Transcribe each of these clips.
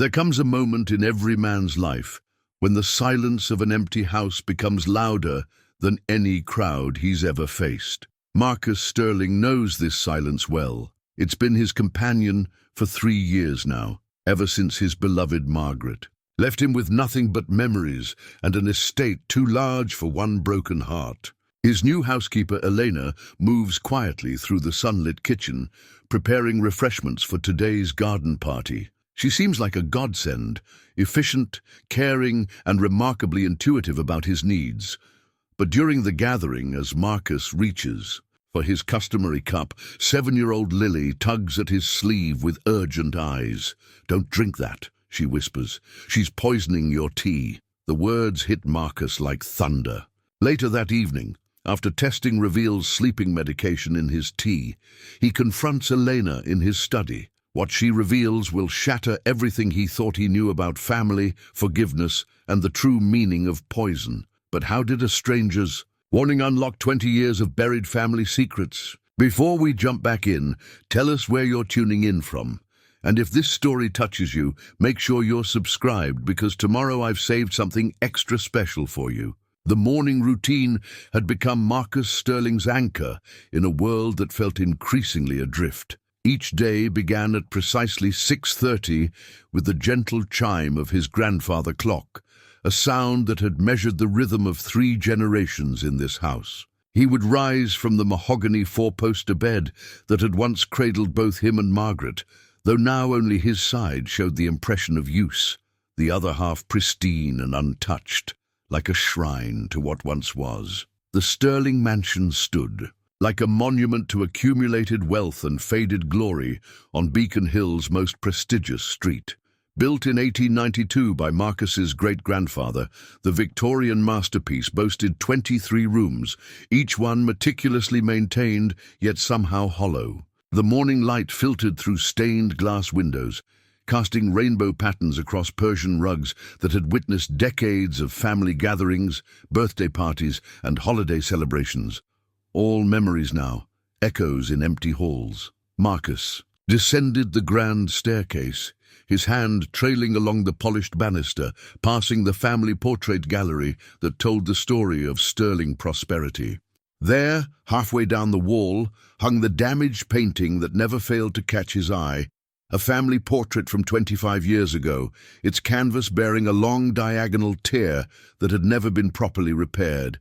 There comes a moment in every man's life when the silence of an empty house becomes louder than any crowd he's ever faced. Marcus Sterling knows this silence well. It's been his companion for 3 years now, ever since his beloved Margaret left him with nothing but memories and an estate too large for one broken heart. His new housekeeper, Elena, moves quietly through the sunlit kitchen, preparing refreshments for today's garden party. She seems like a godsend, efficient, caring, and remarkably intuitive about his needs. But during the gathering, as Marcus reaches for his customary cup, 7-year-old Lily tugs at his sleeve with urgent eyes. "Don't drink that," she whispers. "She's poisoning your tea." The words hit Marcus like thunder. Later that evening, after testing reveals sleeping medication in his tea, he confronts Elena in his study. What she reveals will shatter everything he thought he knew about family, forgiveness, and the true meaning of poison. But how did a stranger's warning unlock 20 years of buried family secrets? Before we jump back in, tell us where you're tuning in from. And if this story touches you, make sure you're subscribed, because tomorrow I've saved something extra special for you. The morning routine had become Marcus Sterling's anchor in a world that felt increasingly adrift. Each day began at precisely 6:30 with the gentle chime of his grandfather clock, a sound that had measured the rhythm of 3 generations in this house. He would rise from the mahogany 4-poster bed that had once cradled both him and Margaret, though now only his side showed the impression of use, the other half pristine and untouched, like a shrine to what once was. The Sterling mansion stood, like a monument to accumulated wealth and faded glory, on Beacon Hill's most prestigious street. Built in 1892 by Marcus's great-grandfather, the Victorian masterpiece boasted 23 rooms, each one meticulously maintained, yet somehow hollow. The morning light filtered through stained glass windows, casting rainbow patterns across Persian rugs that had witnessed decades of family gatherings, birthday parties, and holiday celebrations. All memories now, echoes in empty halls. Marcus descended the grand staircase, his hand trailing along the polished banister, passing the family portrait gallery that told the story of Sterling prosperity. There, halfway down the wall, hung the damaged painting that never failed to catch his eye, a family portrait from 25 years ago, its canvas bearing a long diagonal tear that had never been properly repaired.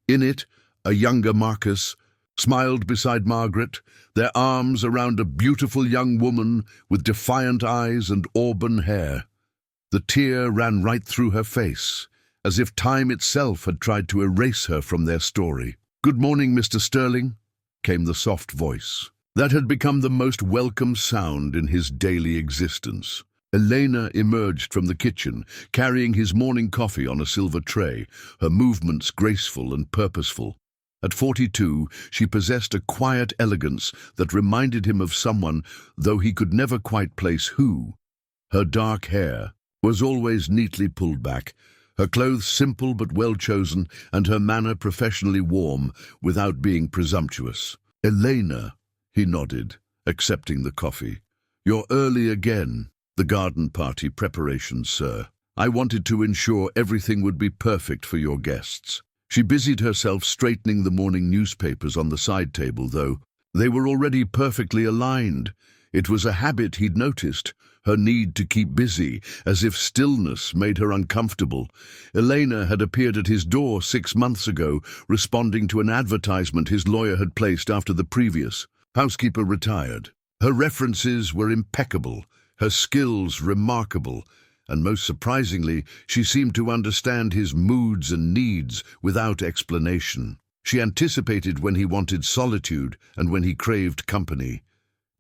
In it, a younger Marcus smiled beside Margaret, their arms around a beautiful young woman with defiant eyes and auburn hair. The tear ran right through her face, as if time itself had tried to erase her from their story. "Good morning, Mr. Sterling," came the soft voice that had become the most welcome sound in his daily existence. Elena emerged from the kitchen, carrying his morning coffee on a silver tray, her movements graceful and purposeful. At 42, she possessed a quiet elegance that reminded him of someone, though he could never quite place who. Her dark hair was always neatly pulled back, her clothes simple but well-chosen, and her manner professionally warm without being presumptuous. "Elena," he nodded, accepting the coffee. "You're early again." "The garden party preparations, sir. I wanted to ensure everything would be perfect for your guests." She busied herself straightening the morning newspapers on the side table, though they were already perfectly aligned. It was a habit he'd noticed, her need to keep busy, as if stillness made her uncomfortable. Elena had appeared at his door 6 months ago, responding to an advertisement his lawyer had placed after the previous housekeeper retired. Her references were impeccable, her skills remarkable, and most surprisingly, she seemed to understand his moods and needs without explanation. She anticipated when he wanted solitude and when he craved company,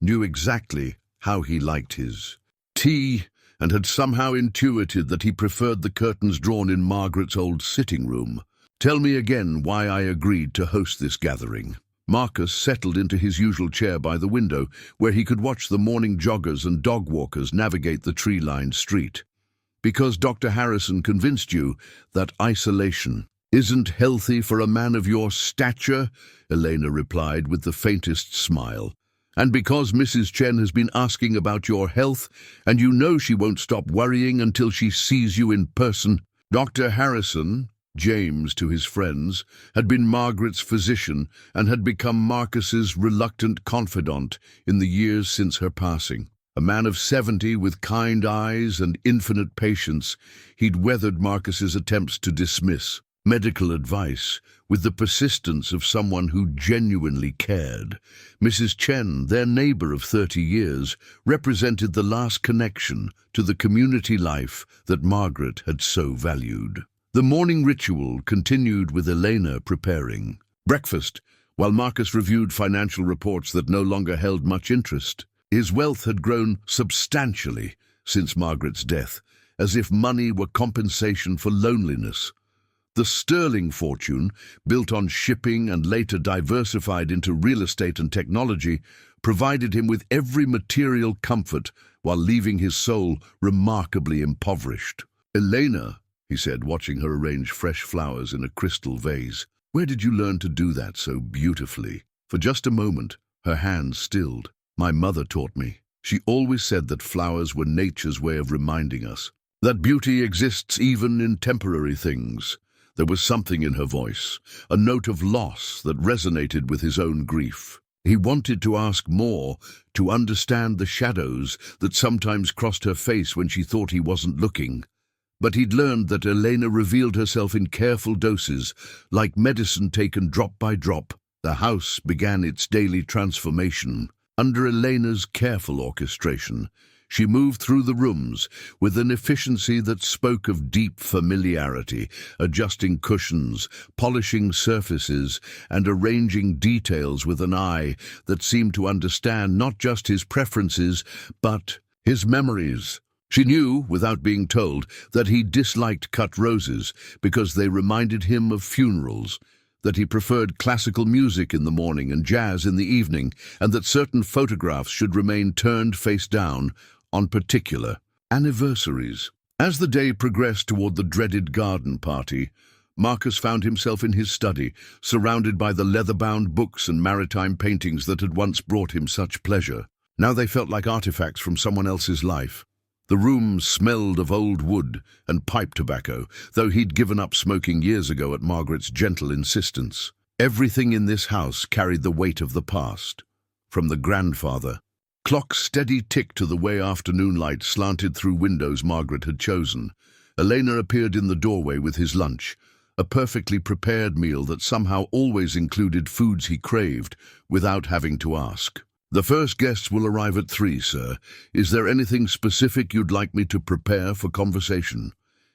knew exactly how he liked his tea, and had somehow intuited that he preferred the curtains drawn in Margaret's old sitting room. "Tell me again why I agreed to host this gathering." Marcus settled into his usual chair by the window, where he could watch the morning joggers and dog walkers navigate the tree-lined street. "Because Dr. Harrison convinced you that isolation isn't healthy for a man of your stature," Elena replied with the faintest smile. And because Mrs. Chen has been asking about your health, and you know she won't stop worrying until she sees you in person. Dr. Harrison, James to his friends, had been Margaret's physician and had become Marcus's reluctant confidant in the years since her passing. A man of 70 with kind eyes and infinite patience, he'd weathered Marcus's attempts to dismiss medical advice with the persistence of someone who genuinely cared. Mrs. Chen, their neighbor of 30 years, represented the last connection to the community life that Margaret had so valued. The morning ritual continued with Elena preparing breakfast, while Marcus reviewed financial reports that no longer held much interest. His wealth had grown substantially since Margaret's death, as if money were compensation for loneliness. The sterling fortune, built on shipping and later diversified into real estate and technology, provided him with every material comfort while leaving his soul remarkably impoverished. "Elena," he said, watching her arrange fresh flowers in a crystal vase, "where did you learn to do that so beautifully?" For just a moment, her hands stilled. "My mother taught me. She always said that flowers were nature's way of reminding us that beauty exists even in temporary things." There was something in her voice, a note of loss that resonated with his own grief. He wanted to ask more, to understand the shadows that sometimes crossed her face when she thought he wasn't looking. But he'd learned that Elena revealed herself in careful doses, like medicine taken drop by drop. The house began its daily transformation. Under Elena's careful orchestration, she moved through the rooms with an efficiency that spoke of deep familiarity, adjusting cushions, polishing surfaces, and arranging details with an eye that seemed to understand not just his preferences, but his memories. She knew, without being told, that he disliked cut roses because they reminded him of funerals, that he preferred classical music in the morning and jazz in the evening, and that certain photographs should remain turned face down on particular anniversaries. As the day progressed toward the dreaded garden party, Marcus found himself in his study, surrounded by the leather-bound books and maritime paintings that had once brought him such pleasure. Now they felt like artifacts from someone else's life. The room smelled of old wood and pipe tobacco, though he'd given up smoking years ago at Margaret's gentle insistence. Everything in this house carried the weight of the past. From the grandfather, clock's steady tick to the way afternoon light slanted through windows Margaret had chosen. Elena appeared in the doorway with his lunch, a perfectly prepared meal that somehow always included foods he craved without having to ask. "The first guests will arrive at 3, sir. Is there anything specific you'd like me to prepare for conversation?"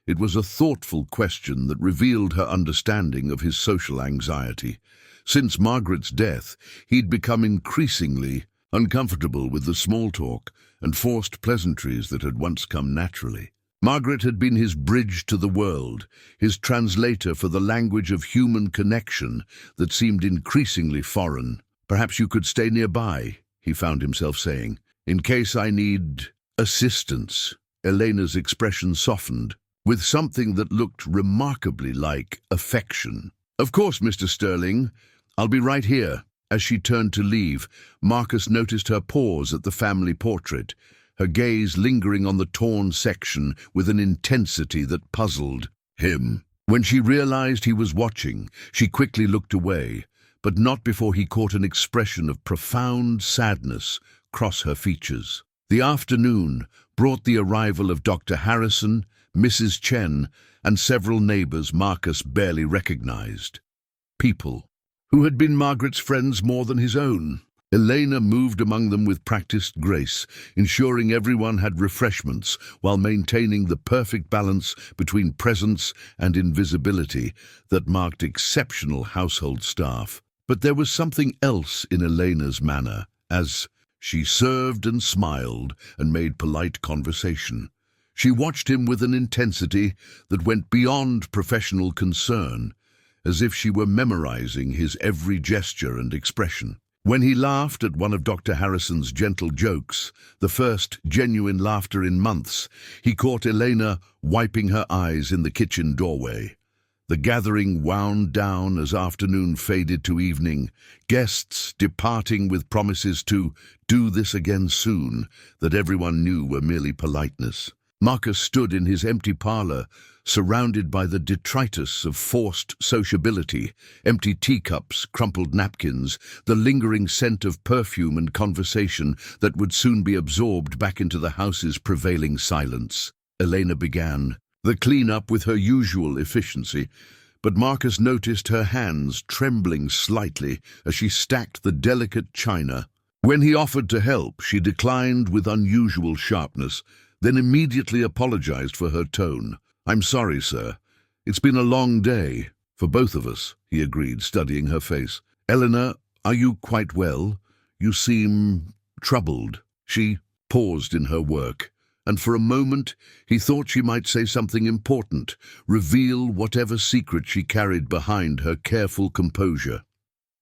It was a thoughtful question that revealed her understanding of his social anxiety. Since Margaret's death, he'd become increasingly uncomfortable with the small talk and forced pleasantries that had once come naturally. Margaret had been his bridge to the world, his translator for the language of human connection that seemed increasingly foreign. "Perhaps you could stay nearby," he found himself saying, "in case I need assistance." Elena's expression softened, with something that looked remarkably like affection. "Of course, Mr. Sterling. I'll be right here." As she turned to leave, Marcus noticed her pause at the family portrait, her gaze lingering on the torn section with an intensity that puzzled him. When she realized he was watching, she quickly looked away, but not before he caught an expression of profound sadness cross her features. The afternoon brought the arrival of Dr. Harrison, Mrs. Chen, and several neighbors Marcus barely recognized. People who had been Margaret's friends more than his own. Elena moved among them with practiced grace, ensuring everyone had refreshments while maintaining the perfect balance between presence and invisibility that marked exceptional household staff. But there was something else in Elena's manner, as she served and smiled and made polite conversation. She watched him with an intensity that went beyond professional concern, as if she were memorizing his every gesture and expression. When he laughed at one of Dr. Harrison's gentle jokes, the first genuine laughter in months, he caught Elena wiping her eyes in the kitchen doorway. The gathering wound down as afternoon faded to evening, guests departing with promises to do this again soon that everyone knew were merely politeness. Marcus stood in his empty parlor, surrounded by the detritus of forced sociability, empty teacups, crumpled napkins, the lingering scent of perfume and conversation that would soon be absorbed back into the house's prevailing silence. Elena began the clean-up with her usual efficiency, but Marcus noticed her hands trembling slightly as she stacked the delicate china. When he offered to help, she declined with unusual sharpness, then immediately apologized for her tone. "I'm sorry, sir. It's been a long day, for both of us," he agreed, studying her face. "Elena, are you quite well? You seem troubled." She paused in her work, and for a moment he thought she might say something important, reveal whatever secret she carried behind her careful composure.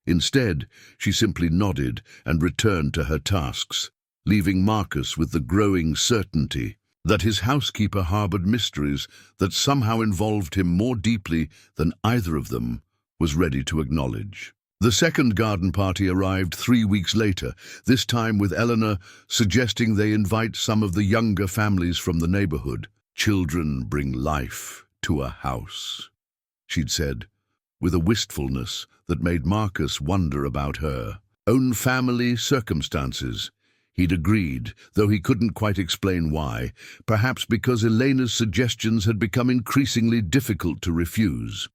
Instead, she simply nodded and returned to her tasks, leaving Marcus with the growing certainty that his housekeeper harbored mysteries that somehow involved him more deeply than either of them was ready to acknowledge. The second garden party arrived 3 weeks later, this time with Elena suggesting they invite some of the younger families from the neighborhood. "Children bring life to a house," she'd said, with a wistfulness that made Marcus wonder about her own family circumstances. He'd agreed, though he couldn't quite explain why, perhaps because Elena's suggestions had become increasingly difficult to refuse.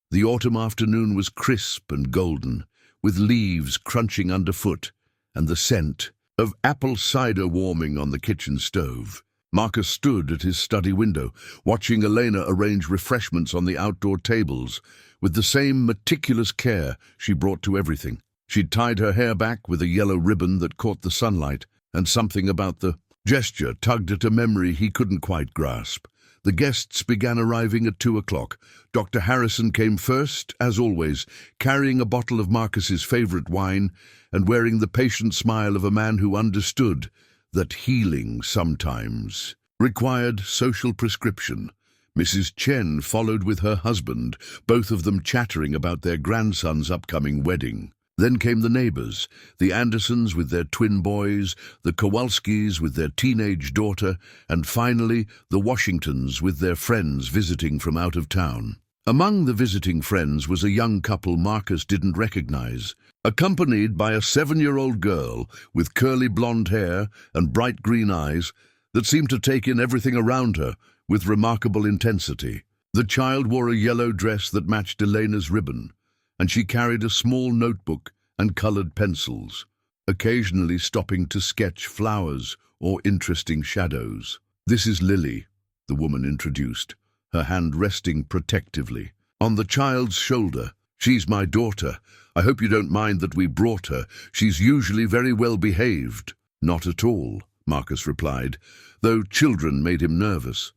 The autumn afternoon was crisp and golden, with leaves crunching underfoot and the scent of apple cider warming on the kitchen stove. Marcus stood at his study window, watching Elena arrange refreshments on the outdoor tables with the same meticulous care she brought to everything. She'd tied her hair back with a yellow ribbon that caught the sunlight, and something about the gesture tugged at a memory he couldn't quite grasp. The guests began arriving at 2 o'clock. Dr. Harrison came first, as always, carrying a bottle of Marcus's favorite wine and wearing the patient smile of a man who understood that healing sometimes required social prescription. Mrs. Chen followed with her husband, both of them chattering about their grandson's upcoming wedding. Then came the neighbors, the Andersons with their twin boys, the Kowalskis with their teenage daughter, and finally the Washingtons with their friends visiting from out of town. Among the visiting friends was a young couple Marcus didn't recognize, accompanied by a 7-year-old girl with curly blonde hair and bright green eyes that seemed to take in everything around her with remarkable intensity. The child wore a yellow dress that matched Elena's ribbon, and she carried a small notebook and colored pencils, occasionally stopping to sketch flowers or interesting shadows. "This is Lily," the woman introduced, her hand resting protectively on the child's shoulder. "She's my daughter. I hope you don't mind that we brought her. She's usually very well behaved." "Not at all," Marcus replied, though children made him nervous.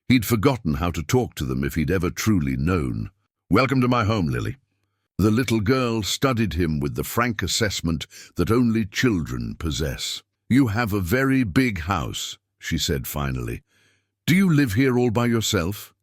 He'd forgotten how to talk to them if he'd ever truly known. "Welcome to my home, Lily." The little girl studied him with the frank assessment that only children possess. "You have a very big house," she said finally. "Do you live here all by yourself?"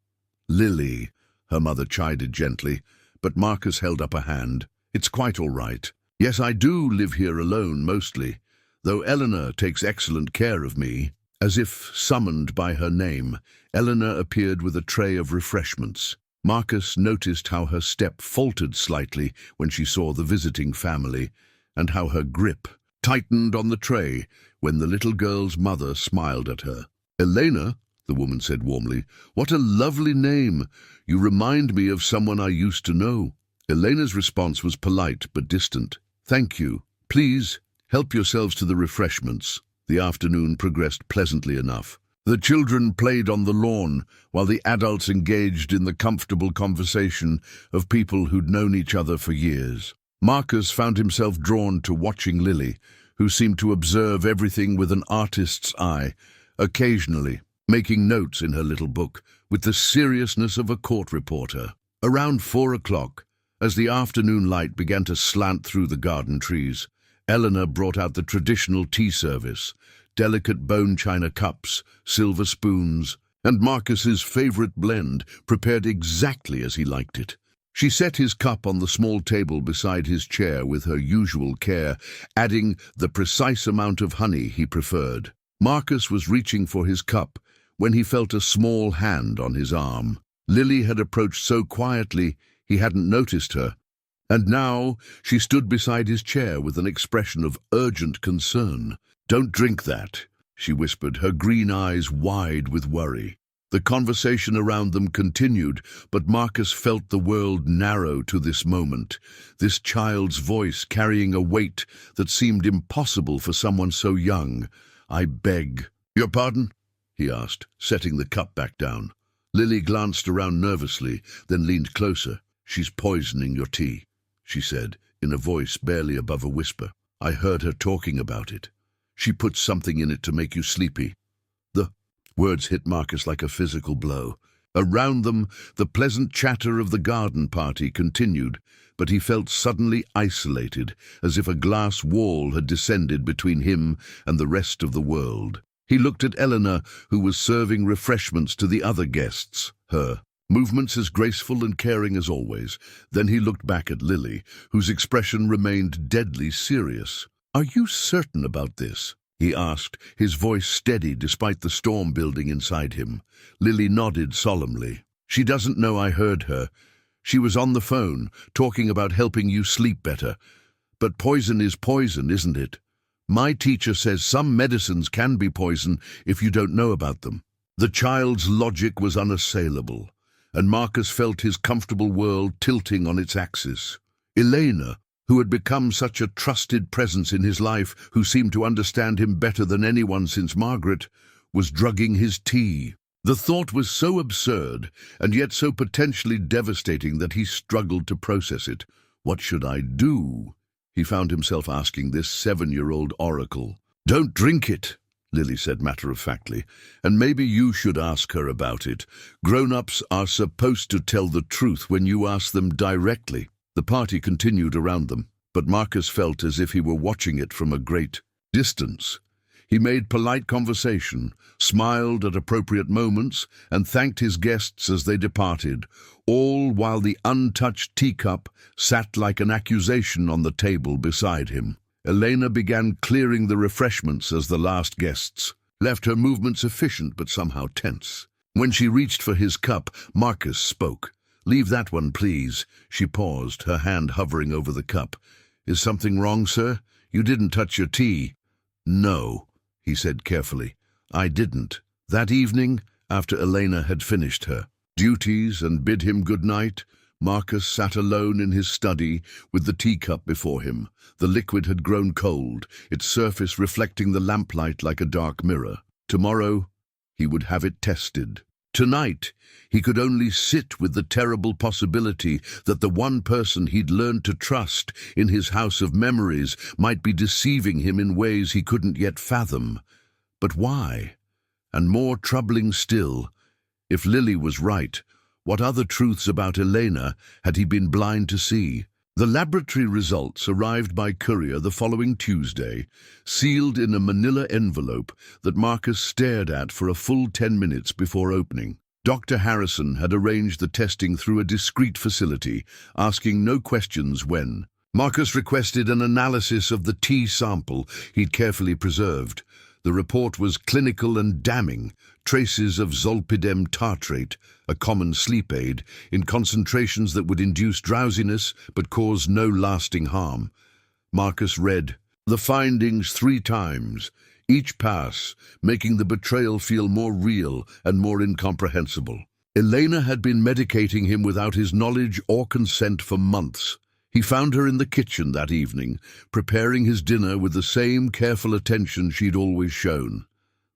"Lily," her mother chided gently, but Marcus held up a hand. "It's quite all right. Yes, I do live here alone mostly, though Elena takes excellent care of me." As if summoned by her name, Elena appeared with a tray of refreshments. Marcus noticed how her step faltered slightly when she saw the visiting family, and how her grip tightened on the tray when the little girl's mother smiled at her. "Elena," the woman said warmly, "what a lovely name. You remind me of someone I used to know." Elena's response was polite but distant. "Thank you. Please, help yourselves to the refreshments." The afternoon progressed pleasantly enough. The children played on the lawn, while the adults engaged in the comfortable conversation of people who'd known each other for years. Marcus found himself drawn to watching Lily, who seemed to observe everything with an artist's eye, occasionally making notes in her little book with the seriousness of a court reporter. Around 4 o'clock, as the afternoon light began to slant through the garden trees, Elena brought out the traditional tea service, delicate bone china cups, silver spoons, and Marcus's favorite blend, prepared exactly as he liked it. She set his cup on the small table beside his chair with her usual care, adding the precise amount of honey he preferred. Marcus was reaching for his cup when he felt a small hand on his arm. Lily had approached so quietly he hadn't noticed her, and now she stood beside his chair with an expression of urgent concern. "Don't drink that," she whispered, her green eyes wide with worry. The conversation around them continued, but Marcus felt the world narrow to this moment, this child's voice carrying a weight that seemed impossible for someone so young. "I beg." "Your pardon?" he asked, setting the cup back down. Lily glanced around nervously, then leaned closer. "She's poisoning your tea," she said, in a voice barely above a whisper. "I heard her talking about it. She put something in it to make you sleepy." The words hit Marcus like a physical blow. Around them, the pleasant chatter of the garden party continued, but he felt suddenly isolated, as if a glass wall had descended between him and the rest of the world. He looked at Elena, who was serving refreshments to the other guests, her movements as graceful and caring as always. Then he looked back at Lily, whose expression remained deadly serious. "Are you certain about this?" he asked, his voice steady despite the storm building inside him. Lily nodded solemnly. "She doesn't know I heard her. She was on the phone, talking about helping you sleep better. But poison is poison, isn't it? My teacher says some medicines can be poison if you don't know about them." The child's logic was unassailable, and Marcus felt his comfortable world tilting on its axis. Elena, who had become such a trusted presence in his life, who seemed to understand him better than anyone since Margaret, was drugging his tea. The thought was so absurd, and yet so potentially devastating that he struggled to process it. What should I do? He found himself asking this 7-year-old oracle. "Don't drink it," Lily said matter-of-factly, "and maybe you should ask her about it. Grown-ups are supposed to tell the truth when you ask them directly." The party continued around them, but Marcus felt as if he were watching it from a great distance. He made polite conversation, smiled at appropriate moments, and thanked his guests as they departed, all while the untouched teacup sat like an accusation on the table beside him. Elena began clearing the refreshments as the last guests left, her movements efficient but somehow tense. When she reached for his cup, Marcus spoke. "Leave that one, please." She paused, her hand hovering over the cup. "Is something wrong, sir? You didn't touch your tea." "No," he said carefully. "I didn't." That evening, after Elena had finished her duties and bid him good night, Marcus sat alone in his study with the teacup before him. The liquid had grown cold, its surface reflecting the lamplight like a dark mirror. Tomorrow, he would have it tested. Tonight, he could only sit with the terrible possibility that the one person he'd learned to trust in his house of memories might be deceiving him in ways he couldn't yet fathom. But why? And more troubling still, if Lily was right, what other truths about Elena had he been blind to see? The laboratory results arrived by courier the following Tuesday, sealed in a manila envelope that Marcus stared at for a full 10 minutes before opening. Dr. Harrison had arranged the testing through a discreet facility, asking no questions when. Marcus requested an analysis of the tea sample he'd carefully preserved. The report was clinical and damning. Traces of zolpidem tartrate, a common sleep aid, in concentrations that would induce drowsiness but cause no lasting harm. Marcus read the findings 3 times, each pass making the betrayal feel more real and more incomprehensible. Elena had been medicating him without his knowledge or consent for months. He found her in the kitchen that evening, preparing his dinner with the same careful attention she'd always shown.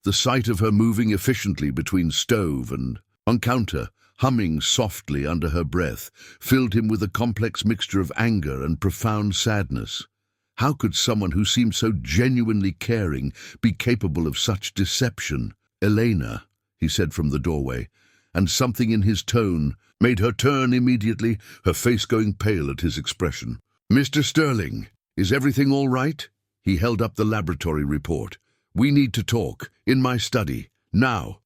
The sight of her moving efficiently between stove and on counter, humming softly under her breath, filled him with a complex mixture of anger and profound sadness. How could someone who seemed so genuinely caring be capable of such deception? "Elena," he said from the doorway, and something in his tone made her turn immediately, her face going pale at his expression. "Mr. Sterling, is everything all right?" He held up the laboratory report. "We need to talk, in my study, now."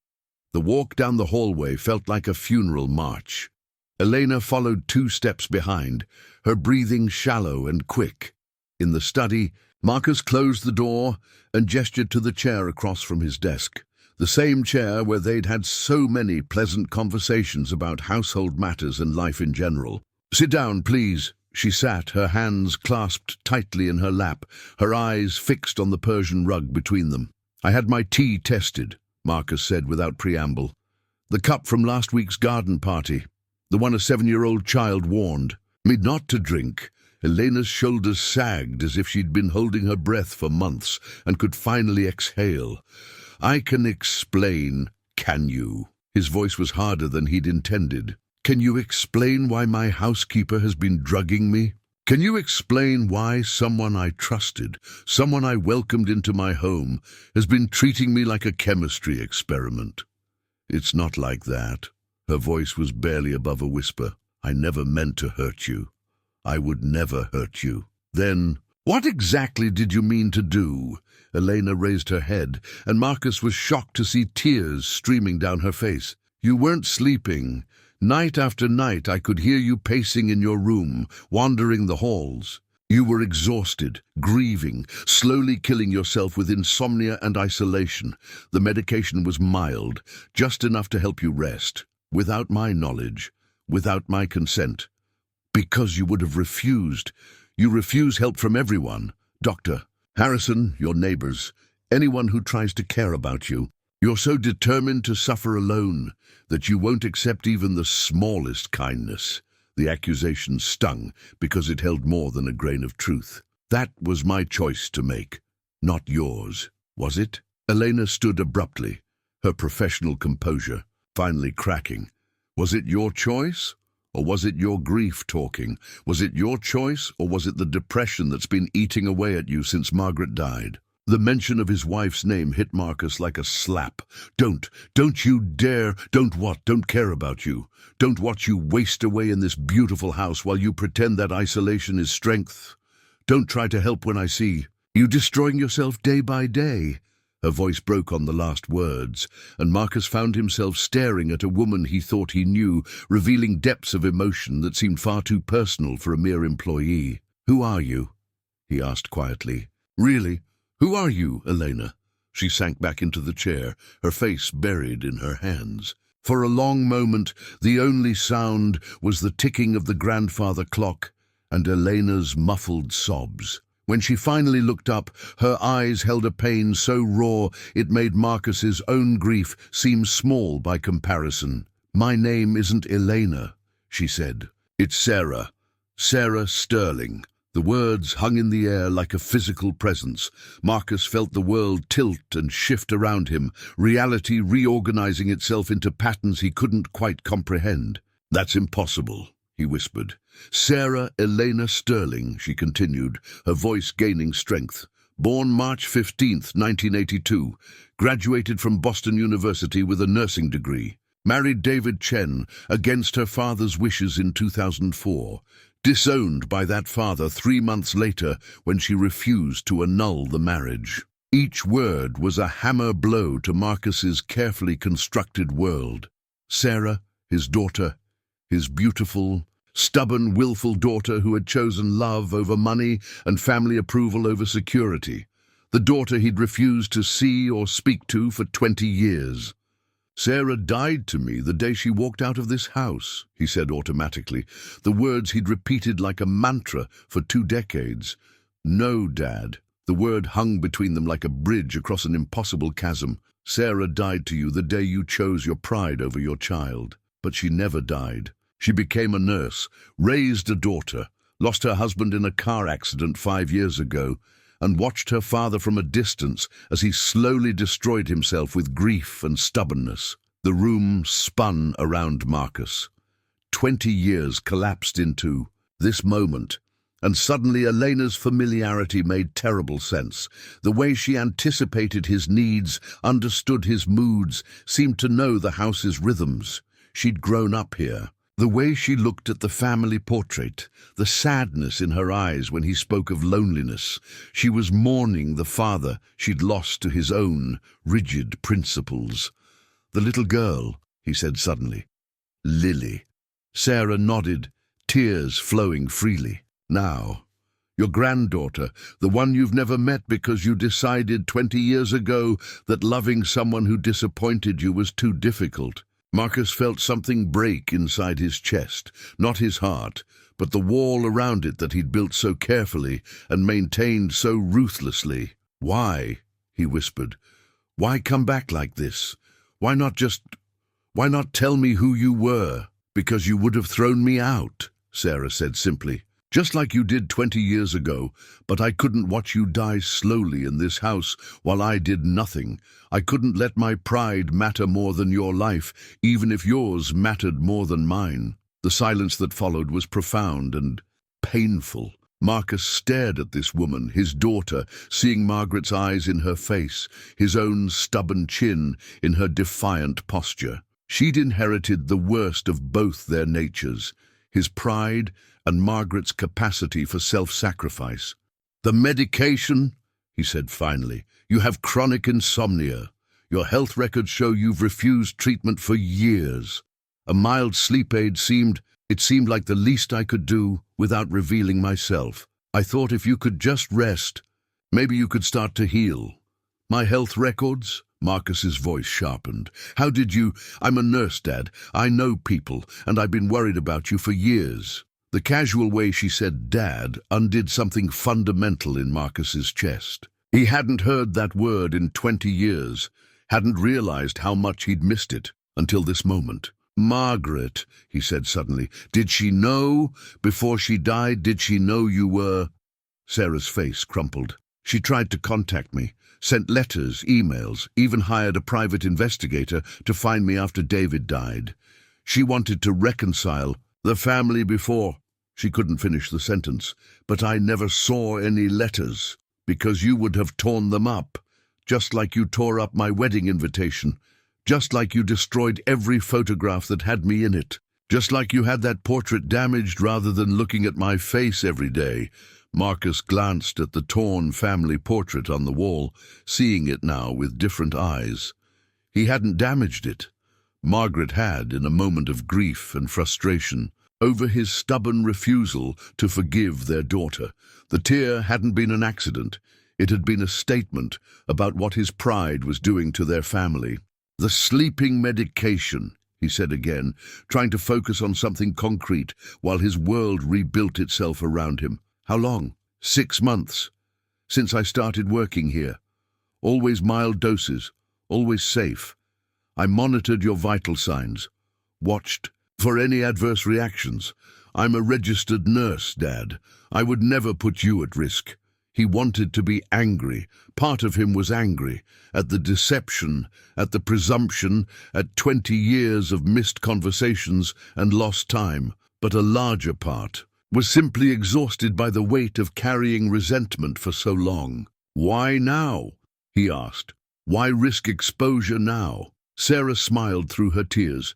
The walk down the hallway felt like a funeral march. Elena followed 2 steps behind, her breathing shallow and quick. In the study, Marcus closed the door and gestured to the chair across from his desk. The same chair where they'd had so many pleasant conversations about household matters and life in general. "Sit down, please." She sat, her hands clasped tightly in her lap, her eyes fixed on the Persian rug between them. "I had my tea tested," Marcus said without preamble. "The cup from last week's garden party, the one a 7-year-old child warned me not to drink." Elena's shoulders sagged as if she'd been holding her breath for months and could finally exhale. "I can explain, can you?" His voice was harder than he'd intended. "Can you explain why my housekeeper has been drugging me? Can you explain why someone I trusted, someone I welcomed into my home, has been treating me like a chemistry experiment?" "It's not like that." Her voice was barely above a whisper. "I never meant to hurt you. I would never hurt you." "Then, what exactly did you mean to do?" Elena raised her head, and Marcus was shocked to see tears streaming down her face. "You weren't sleeping. Night after night I could hear you pacing in your room, wandering the halls. You were exhausted, grieving, slowly killing yourself with insomnia and isolation. The medication was mild, just enough to help you rest. Without my knowledge, without my consent. Because you would have refused. You refuse help from everyone. Doctor, Harrison, your neighbors, anyone who tries to care about you. You're so determined to suffer alone that you won't accept even the smallest kindness." The accusation stung because it held more than a grain of truth. "That was my choice to make, not yours, was it?" Elena stood abruptly, her professional composure finally cracking. "Was it your choice? Or was it your grief talking? Was it your choice, or was it the depression that's been eating away at you since Margaret died?" The mention of his wife's name hit Marcus like a slap. Don't you dare, don't care about you. Don't watch you waste away in this beautiful house while you pretend that isolation is strength. Don't try to help when I see you destroying yourself day by day." Her voice broke on the last words, and Marcus found himself staring at a woman he thought he knew, revealing depths of emotion that seemed far too personal for a mere employee. "Who are you?" he asked quietly. "Really? Who are you, Elena?" She sank back into the chair, her face buried in her hands. For a long moment, the only sound was the ticking of the grandfather clock and Elena's muffled sobs. When she finally looked up, her eyes held a pain so raw it made Marcus's own grief seem small by comparison. "My name isn't Elena," she said. "It's Sarah. Sarah Sterling." The words hung in the air like a physical presence. Marcus felt the world tilt and shift around him, reality reorganizing itself into patterns he couldn't quite comprehend. "That's impossible," he whispered. "Sarah Elena Sterling," she continued, her voice gaining strength. "Born March 15th, 1982. Graduated from Boston University with a nursing degree. Married David Chen against her father's wishes in 2004. Disowned by that father 3 months later when she refused to annul the marriage." Each word was a hammer blow to Marcus's carefully constructed world. Sarah, his daughter, his beautiful, stubborn, willful daughter who had chosen love over money and family approval over security. The daughter he'd refused to see or speak to for 20 years. "Sarah died to me the day she walked out of this house," he said automatically, the words he'd repeated like a mantra for 2 decades. "No, Dad." The word hung between them like a bridge across an impossible chasm. "Sarah died to you the day you chose your pride over your child. But she never died. She became a nurse, raised a daughter, lost her husband in a car accident 5 years ago, and watched her father from a distance as he slowly destroyed himself with grief and stubbornness." The room spun around Marcus. 20 years collapsed into this moment, and suddenly Elena's familiarity made terrible sense. The way she anticipated his needs, understood his moods, seemed to know the house's rhythms. She'd grown up here. The way she looked at the family portrait, the sadness in her eyes when he spoke of loneliness. She was mourning the father she'd lost to his own rigid principles. The little girl, he said suddenly. Lily. Sarah nodded, tears flowing freely. Now, your granddaughter, the one you've never met because you decided 20 years ago that loving someone who disappointed you was too difficult. Marcus felt something break inside his chest, not his heart, but the wall around it that he'd built so carefully and maintained so ruthlessly. Why? He whispered. Why come back like this? Why not tell me who you were? Because you would have thrown me out, Sarah said simply. Just like you did 20 years ago, but I couldn't watch you die slowly in this house while I did nothing. I couldn't let my pride matter more than your life, even if yours mattered more than mine. The silence that followed was profound and painful. Marcus stared at this woman, his daughter, seeing Margaret's eyes in her face, his own stubborn chin in her defiant posture. She'd inherited the worst of both their natures, his pride and Margaret's capacity for self-sacrifice. The medication, he said finally. You have chronic insomnia. Your health records show you've refused treatment for years. A mild sleep aid seemed like the least I could do without revealing myself. I thought if you could just rest, maybe you could start to heal. My health records? Marcus's voice sharpened. How did you? I'm a nurse, Dad. I know people, and I've been worried about you for years. The casual way she said Dad undid something fundamental in Marcus's chest. He hadn't heard that word in 20 years, hadn't realized how much he'd missed it until this moment. Margaret, he said suddenly, did she know? Before she died, did she know you were? Sarah's face crumpled. She tried to contact me, sent letters, emails, even hired a private investigator to find me after David died. She wanted to reconcile the family before. She couldn't finish the sentence. But I never saw any letters, because you would have torn them up, just like you tore up my wedding invitation, just like you destroyed every photograph that had me in it, just like you had that portrait damaged rather than looking at my face every day. Marcus glanced at the torn family portrait on the wall, seeing it now with different eyes. He hadn't damaged it. Margaret had, in a moment of grief and frustration, over his stubborn refusal to forgive their daughter. The tear hadn't been an accident. It had been a statement about what his pride was doing to their family. The sleeping medication, he said again, trying to focus on something concrete while his world rebuilt itself around him. How long? 6 months. Since I started working here. Always mild doses, always safe. I monitored your vital signs, watched for any adverse reactions. I'm a registered nurse, Dad. I would never put you at risk. He wanted to be angry. Part of him was angry at the deception, at the presumption, at 20 years of missed conversations and lost time. But a larger part was simply exhausted by the weight of carrying resentment for so long. Why now? He asked. Why risk exposure now? Sarah smiled through her tears.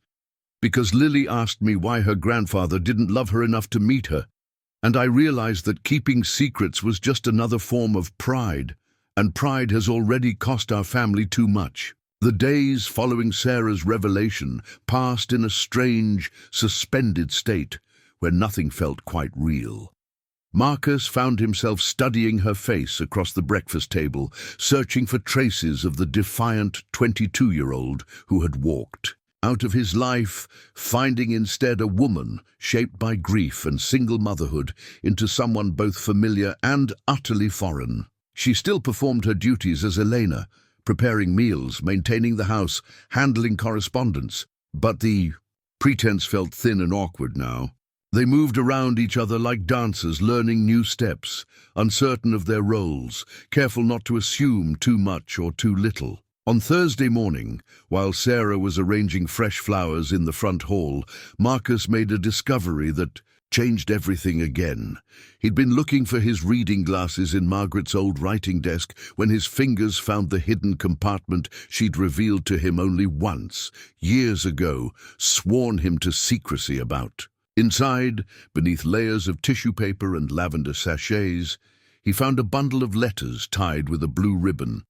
Because Lily asked me why her grandfather didn't love her enough to meet her, and I realized that keeping secrets was just another form of pride, and pride has already cost our family too much. The days following Sarah's revelation passed in a strange, suspended state, where nothing felt quite real. Marcus found himself studying her face across the breakfast table, searching for traces of the defiant 22-year-old who had walked out of his life, finding instead a woman shaped by grief and single motherhood into someone both familiar and utterly foreign. She still performed her duties as Elena, preparing meals, maintaining the house, handling correspondence, but the pretense felt thin and awkward now. They moved around each other like dancers, learning new steps, uncertain of their roles, careful not to assume too much or too little. On Thursday morning, while Sarah was arranging fresh flowers in the front hall, Marcus made a discovery that changed everything again. He'd been looking for his reading glasses in Margaret's old writing desk when his fingers found the hidden compartment she'd revealed to him only once, years ago, sworn him to secrecy about. Inside, beneath layers of tissue paper and lavender sachets, he found a bundle of letters tied with a blue ribbon.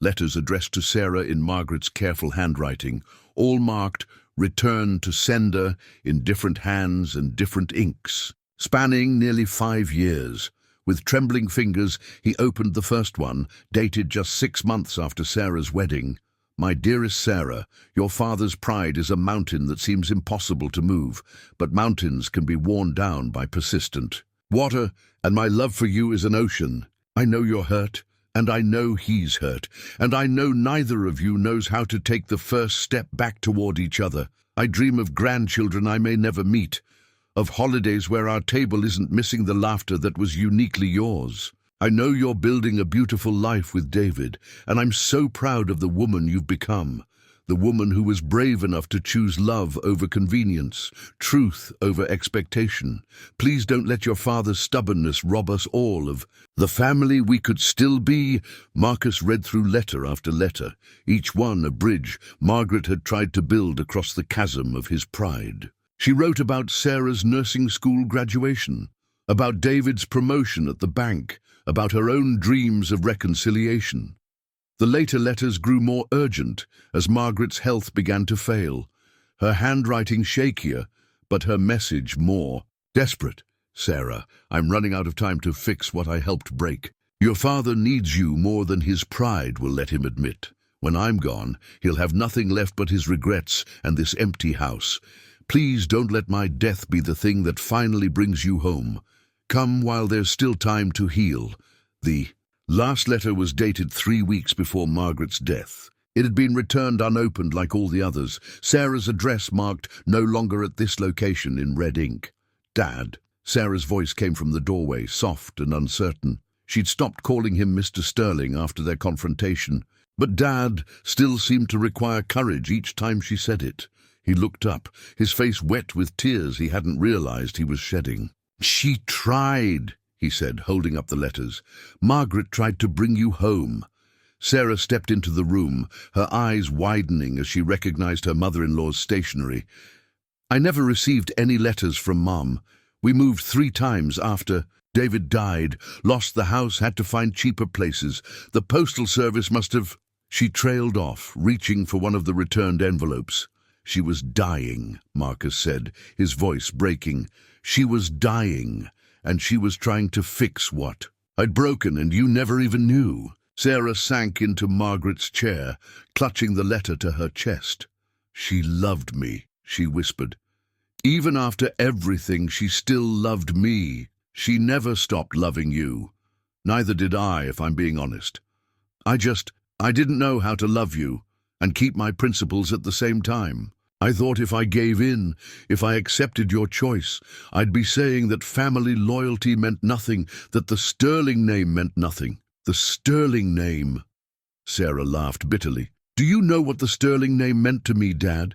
letters addressed to Sarah in Margaret's careful handwriting, all marked "Return to sender" in different hands and different inks. Spanning nearly 5 years, with trembling fingers, he opened the first one, dated just 6 months after Sarah's wedding. "My dearest Sarah, your father's pride is a mountain that seems impossible to move, but mountains can be worn down by persistent water, and my love for you is an ocean. I know you're hurt, and I know he's hurt, and I know neither of you knows how to take the first step back toward each other. I dream of grandchildren I may never meet, of holidays where our table isn't missing the laughter that was uniquely yours. I know you're building a beautiful life with David, and I'm so proud of the woman you've become, the woman who was brave enough to choose love over convenience, truth over expectation. Please don't let your father's stubbornness rob us all of the family we could still be." Marcus read through letter after letter, each one a bridge Margaret had tried to build across the chasm of his pride. She wrote about Sarah's nursing school graduation, about David's promotion at the bank, about her own dreams of reconciliation. The later letters grew more urgent as Margaret's health began to fail, her handwriting shakier, but her message more desperate. "Sarah, I'm running out of time to fix what I helped break. Your father needs you more than his pride will let him admit. When I'm gone, he'll have nothing left but his regrets and this empty house. Please don't let my death be the thing that finally brings you home. Come while there's still time to heal." The last letter was dated 3 weeks before Margaret's death. It had been returned unopened like all the others, Sarah's address marked "No longer at this location" in red ink. "Dad." Sarah's voice came from the doorway, soft and uncertain. She'd stopped calling him Mr. Sterling after their confrontation, but Dad still seemed to require courage each time she said it. He looked up, his face wet with tears he hadn't realized he was shedding. "She tried," he said, holding up the letters. "Margaret tried to bring you home." Sarah stepped into the room, her eyes widening as she recognized her mother-in-law's stationery. "I never received any letters from Mom. We moved 3 times after David died, lost the house, had to find cheaper places. The postal service must have—" She trailed off, reaching for one of the returned envelopes. "She was dying," Marcus said, his voice breaking. "She was dying, and she was trying to fix what I'd broken, and you never even knew." Sarah sank into Margaret's chair, clutching the letter to her chest. "She loved me," she whispered. "Even after everything, she still loved me. She never stopped loving you. Neither did I, if I'm being honest. I didn't know how to love you and keep my principles at the same time. I thought if I gave in, if I accepted your choice, I'd be saying that family loyalty meant nothing, that the Sterling name meant nothing." "The Sterling name." Sarah laughed bitterly. "Do you know what the Sterling name meant to me, Dad?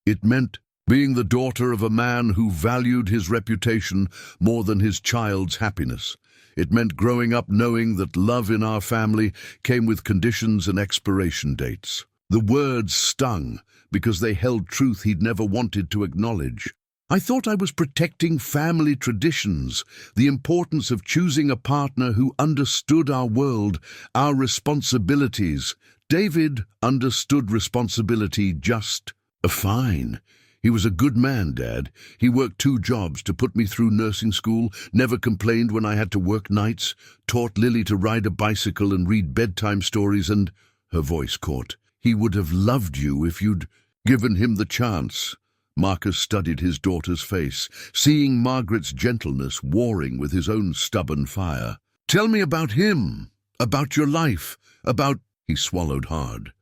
It meant being the daughter of a man who valued his reputation more than his child's happiness. It meant growing up knowing that love in our family came with conditions and expiration dates." The words stung because they held truth he'd never wanted to acknowledge. "I thought I was protecting family traditions, the importance of choosing a partner who understood our world, our responsibilities." David understood responsibility just fine. "He was a good man, Dad. He worked 2 jobs to put me through nursing school, never complained when I had to work nights, taught Lily to ride a bicycle and read bedtime stories, and—" Her voice caught. "He would have loved you if you'd given him the chance." Marcus studied his daughter's face, seeing Margaret's gentleness warring with his own stubborn fire. "Tell me about him, about your life, about—" He swallowed hard.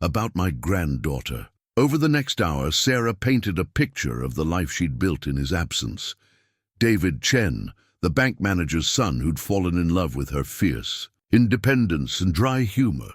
"About my granddaughter." Over the next hour, Sarah painted a picture of the life she'd built in his absence. David Chen, the bank manager's son who'd fallen in love with her fierce independence and dry humor.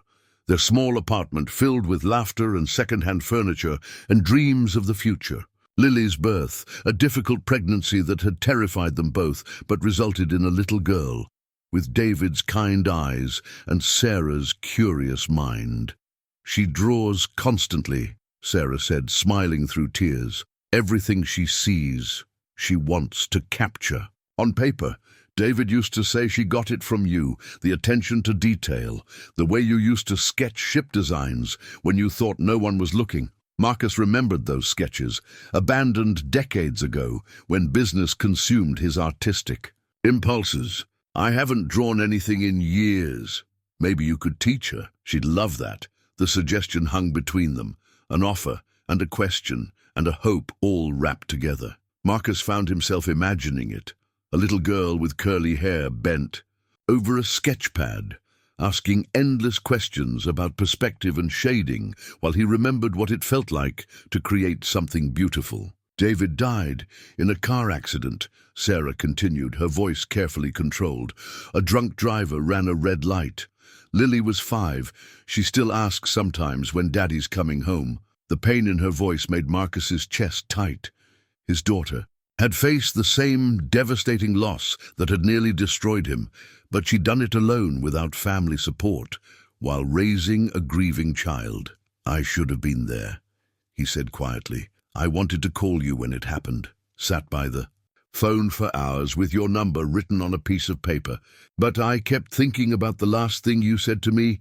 Their small apartment filled with laughter and second-hand furniture and dreams of the future. Lily's birth, a difficult pregnancy that had terrified them both, but resulted in a little girl, with David's kind eyes and Sarah's curious mind. "She draws constantly," Sarah said, smiling through tears. "Everything she sees, she wants to capture." On paper, David used to say she got it from you, the attention to detail, the way you used to sketch ship designs when you thought no one was looking. Marcus remembered those sketches, abandoned decades ago when business consumed his artistic impulses. I haven't drawn anything in years. Maybe you could teach her. She'd love that. The suggestion hung between them, an offer and a question and a hope all wrapped together. Marcus found himself imagining it, a little girl with curly hair bent over a sketch pad, asking endless questions about perspective and shading while he remembered what it felt like to create something beautiful. David died in a car accident, Sarah continued, her voice carefully controlled. A drunk driver ran a red light. Lily was 5. She still asks sometimes when Daddy's coming home. The pain in her voice made Marcus's chest tight. His daughter had faced the same devastating loss that had nearly destroyed him, but she'd done it alone without family support, while raising a grieving child. I should have been there, he said quietly. I wanted to call you when it happened. Sat by the phone for hours with your number written on a piece of paper. But I kept thinking about the last thing you said to me,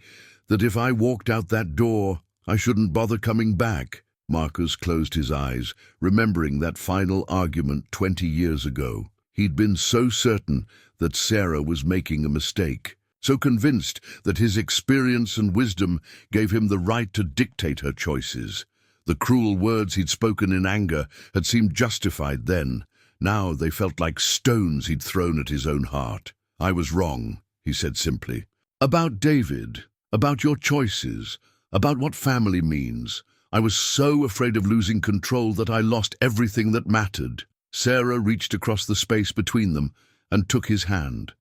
that if I walked out that door, I shouldn't bother coming back. Marcus closed his eyes, remembering that final argument 20 years ago. He'd been so certain that Sarah was making a mistake, so convinced that his experience and wisdom gave him the right to dictate her choices. The cruel words he'd spoken in anger had seemed justified then. Now they felt like stones he'd thrown at his own heart. I was wrong, he said simply. About David, about your choices, about what family means. I was so afraid of losing control that I lost everything that mattered. Sarah reached across the space between them and took his hand.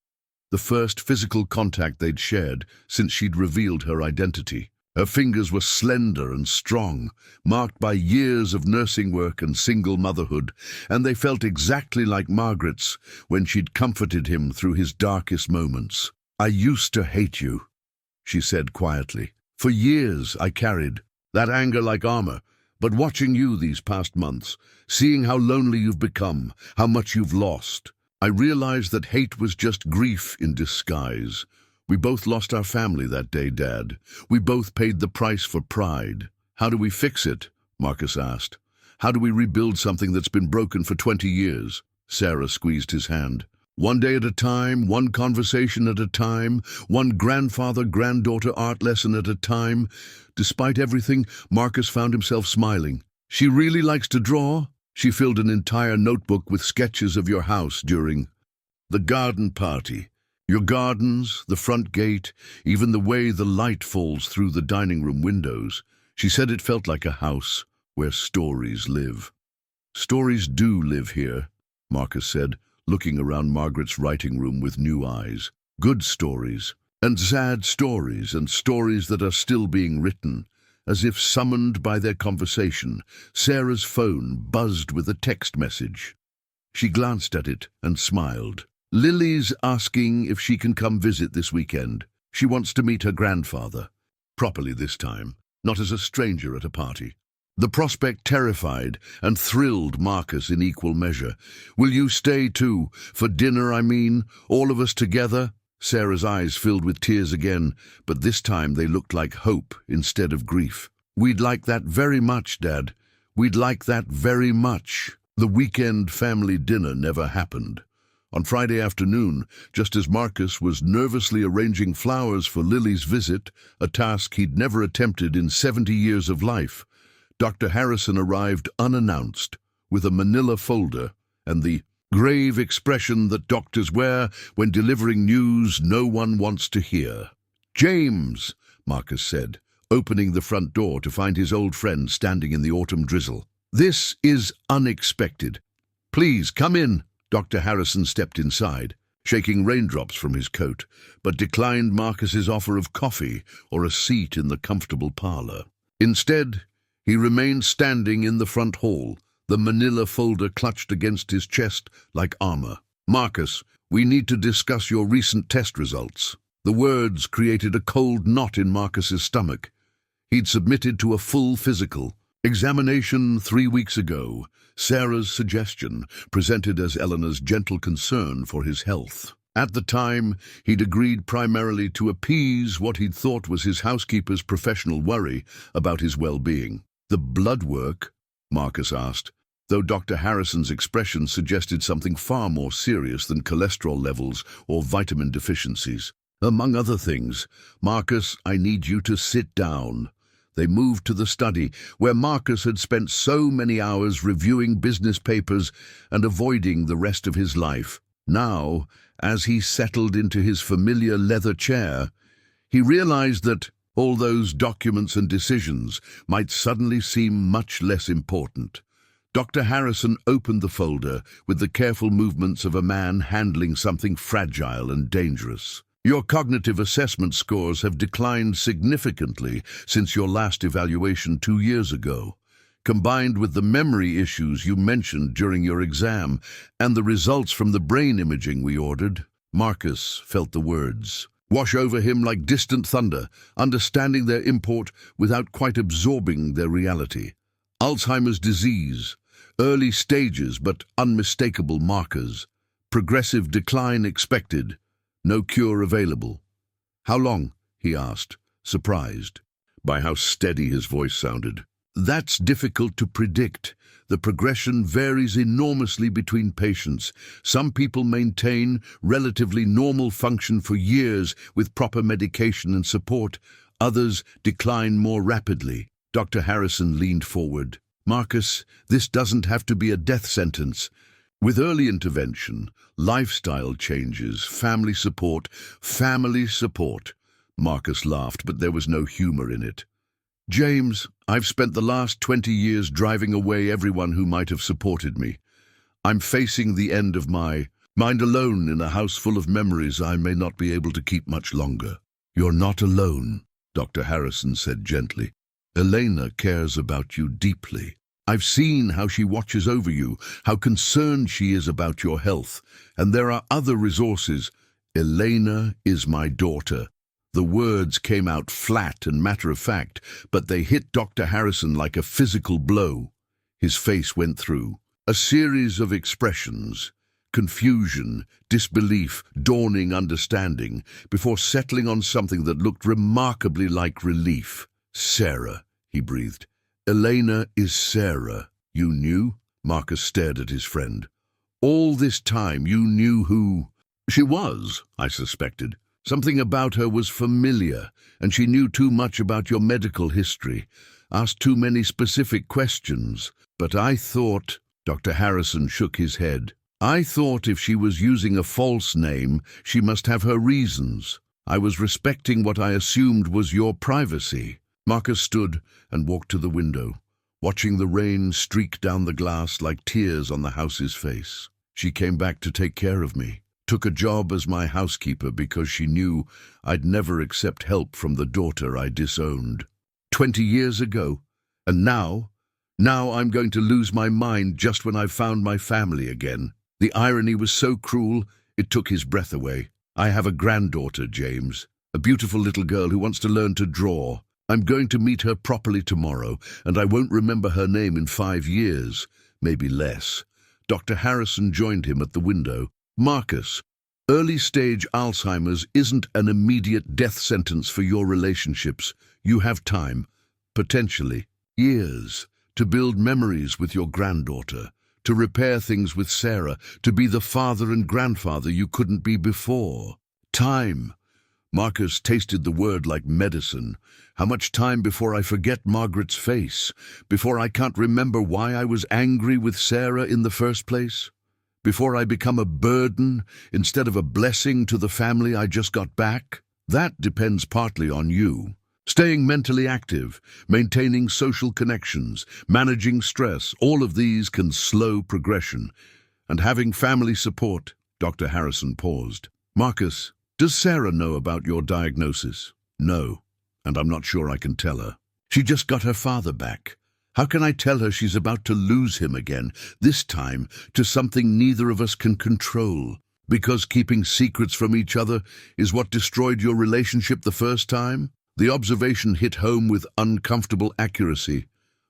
The first physical contact they'd shared since she'd revealed her identity. Her fingers were slender and strong, marked by years of nursing work and single motherhood, and they felt exactly like Margaret's when she'd comforted him through his darkest moments. I used to hate you, she said quietly. For years I carried that anger like armor, but watching you these past months, seeing how lonely you've become, how much you've lost, I realized that hate was just grief in disguise. We both lost our family that day, Dad. We both paid the price for pride. How do we fix it? Marcus asked. How do we rebuild something that's been broken for 20 years? Sarah squeezed his hand. One day at a time, one conversation at a time, one grandfather-granddaughter art lesson at a time. Despite everything, Marcus found himself smiling. She really likes to draw. She filled an entire notebook with sketches of your house during the garden party. Your gardens, the front gate, even the way the light falls through the dining room windows. She said it felt like a house where stories live. Stories do live here, Marcus said, looking around Margaret's writing room with new eyes. Good stories, and sad stories, and stories that are still being written. As if summoned by their conversation, Sarah's phone buzzed with a text message. She glanced at it and smiled. Lily's asking if she can come visit this weekend. She wants to meet her grandfather. Properly this time, not as a stranger at a party. The prospect terrified and thrilled Marcus in equal measure. Will you stay too? For dinner, I mean? All of us together? Sarah's eyes filled with tears again, but this time they looked like hope instead of grief. We'd like that very much, Dad. We'd like that very much. The weekend family dinner never happened. On Friday afternoon, just as Marcus was nervously arranging flowers for Lily's visit, a task he'd never attempted in 70 years of life, Dr. Harrison arrived unannounced with a manila folder and the grave expression that doctors wear when delivering news no one wants to hear. James, Marcus said, opening the front door to find his old friend standing in the autumn drizzle. This is unexpected. Please, come in. Dr. Harrison stepped inside, shaking raindrops from his coat, but declined Marcus's offer of coffee or a seat in the comfortable parlor. Instead, he remained standing in the front hall, the manila folder clutched against his chest like armor. Marcus, we need to discuss your recent test results. The words created a cold knot in Marcus's stomach. He'd submitted to a full physical examination 3 weeks ago, Sarah's suggestion, presented as Elena's gentle concern for his health. At the time, he'd agreed primarily to appease what he'd thought was his housekeeper's professional worry about his well-being. "The blood work?" Marcus asked, though Dr. Harrison's expression suggested something far more serious than cholesterol levels or vitamin deficiencies. "Among other things, Marcus, I need you to sit down." They moved to the study, where Marcus had spent so many hours reviewing business papers and avoiding the rest of his life. Now, as he settled into his familiar leather chair, he realized that all those documents and decisions might suddenly seem much less important. Dr. Harrison opened the folder with the careful movements of a man handling something fragile and dangerous. "Your cognitive assessment scores have declined significantly since your last evaluation 2 years ago. Combined with the memory issues you mentioned during your exam and the results from the brain imaging we ordered," Marcus felt the words wash over him like distant thunder, understanding their import without quite absorbing their reality. "Alzheimer's disease, early stages but unmistakable markers, progressive decline expected, no cure available." "How long?" he asked, surprised by how steady his voice sounded. "That's difficult to predict. The progression varies enormously between patients. Some people maintain relatively normal function for years with proper medication and support. Others decline more rapidly." Dr. Harrison leaned forward. "Marcus, this doesn't have to be a death sentence. With early intervention, lifestyle changes, family support. Marcus laughed, but there was no humor in it. "James, I've spent the last 20 years driving away everyone who might have supported me. I'm facing the end of my mind alone in a house full of memories I may not be able to keep much longer." "You're not alone," Dr. Harrison said gently. "Elena cares about you deeply. I've seen how she watches over you, how concerned she is about your health, and there are other resources. Elena is my daughter." The words came out flat and matter-of-fact, but they hit Dr. Harrison like a physical blow. His face went through a series of expressions: confusion, disbelief, dawning understanding, before settling on something that looked remarkably like relief. "Sarah," he breathed. "Elena is Sarah. You knew?" Marcus stared at his friend. "All this time you knew who she was?" I suspected. "Something about her was familiar, and she knew too much about your medical history, asked too many specific questions. But I thought—" Dr. Harrison shook his head. "I thought if she was using a false name, she must have her reasons. I was respecting what I assumed was your privacy." Marcus stood and walked to the window, watching the rain streak down the glass like tears on the house's face. "She came back to take care of me. Took a job as my housekeeper because she knew I'd never accept help from the daughter I disowned. 20 years ago. And now I'm going to lose my mind just when I've found my family again." The irony was so cruel, it took his breath away. "I have a granddaughter, James, a beautiful little girl who wants to learn to draw. I'm going to meet her properly tomorrow, and I won't remember her name in 5 years, maybe less." Dr. Harrison joined him at the window. "Marcus, early-stage Alzheimer's isn't an immediate death sentence for your relationships. You have time, potentially years, to build memories with your granddaughter, to repair things with Sarah, to be the father and grandfather you couldn't be before. Time." Marcus tasted the word like medicine. "How much time before I forget Margaret's face, before I can't remember why I was angry with Sarah in the first place? Before I become a burden instead of a blessing to the family I just got back? That depends partly on you. Staying mentally active, maintaining social connections, managing stress, all of these can slow progression. And having family support." Dr. Harrison paused. "Marcus, does Sarah know about your diagnosis?" "No, and I'm not sure I can tell her. She just got her father back. How can I tell her she's about to lose him again, this time to something neither of us can control? Because keeping secrets from each other is what destroyed your relationship the first time?" The observation hit home with uncomfortable accuracy.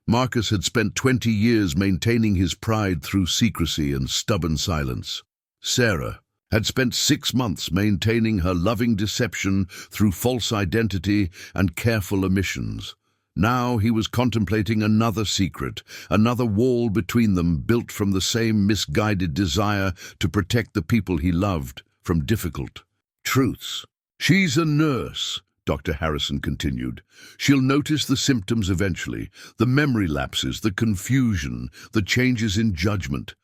Marcus had spent 20 years maintaining his pride through secrecy and stubborn silence. Sarah had spent 6 months maintaining her loving deception through false identity and careful omissions. Now he was contemplating another secret, another wall between them built from the same misguided desire to protect the people he loved from difficult truths. "She's a nurse," Dr. Harrison continued. "She'll notice the symptoms eventually, the memory lapses, the confusion, the changes in judgment.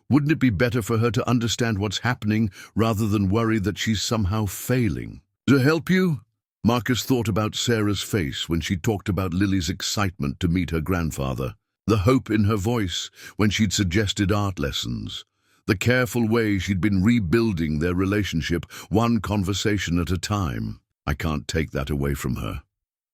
Wouldn't it be better for her to understand what's happening rather than worry that she's somehow failing? To help you?" Marcus thought about Sarah's face when she talked about Lily's excitement to meet her grandfather, the hope in her voice when she'd suggested art lessons, the careful way she'd been rebuilding their relationship one conversation at a time. "I can't take that away from her,"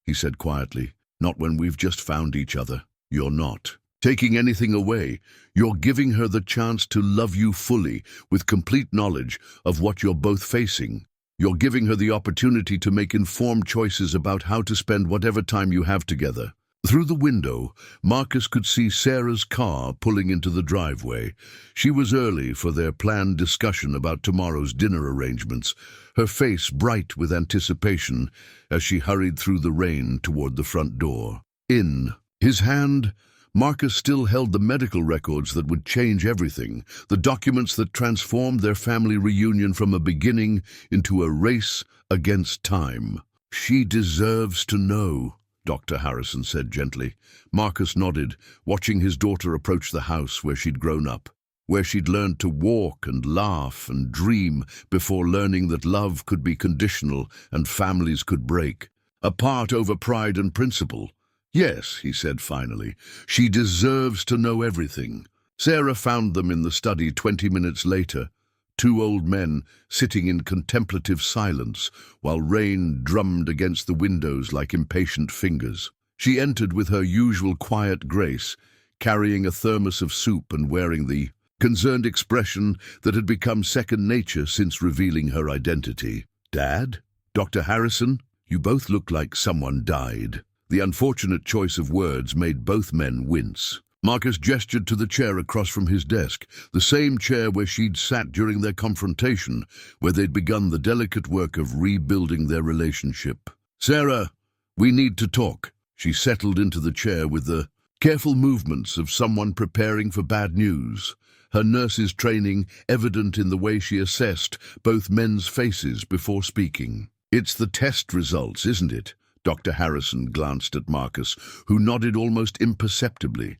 he said quietly. "Not when we've just found each other." "You're not taking anything away. You're giving her the chance to love you fully, with complete knowledge of what you're both facing. You're giving her the opportunity to make informed choices about how to spend whatever time you have together." Through the window, Marcus could see Sarah's car pulling into the driveway. She was early for their planned discussion about tomorrow's dinner arrangements, her face bright with anticipation as she hurried through the rain toward the front door. In his hand, Marcus still held the medical records that would change everything, the documents that transformed their family reunion from a beginning into a race against time. "She deserves to know," Dr. Harrison said gently. Marcus nodded, watching his daughter approach the house where she'd grown up, where she'd learned to walk and laugh and dream before learning that love could be conditional and families could break, apart over pride and principle. "Yes," he said finally, "she deserves to know everything." Sarah found them in the study 20 minutes later, 2 old men sitting in contemplative silence while rain drummed against the windows like impatient fingers. She entered with her usual quiet grace, carrying a thermos of soup and wearing the concerned expression that had become second nature since revealing her identity. "Dad? Dr. Harrison? You both look like someone died." The unfortunate choice of words made both men wince. Marcus gestured to the chair across from his desk, the same chair where she'd sat during their confrontation, where they'd begun the delicate work of rebuilding their relationship. "Sarah, we need to talk." She settled into the chair with the careful movements of someone preparing for bad news, her nurse's training evident in the way she assessed both men's faces before speaking. "It's the test results, isn't it?" Dr. Harrison glanced at Marcus, who nodded almost imperceptibly.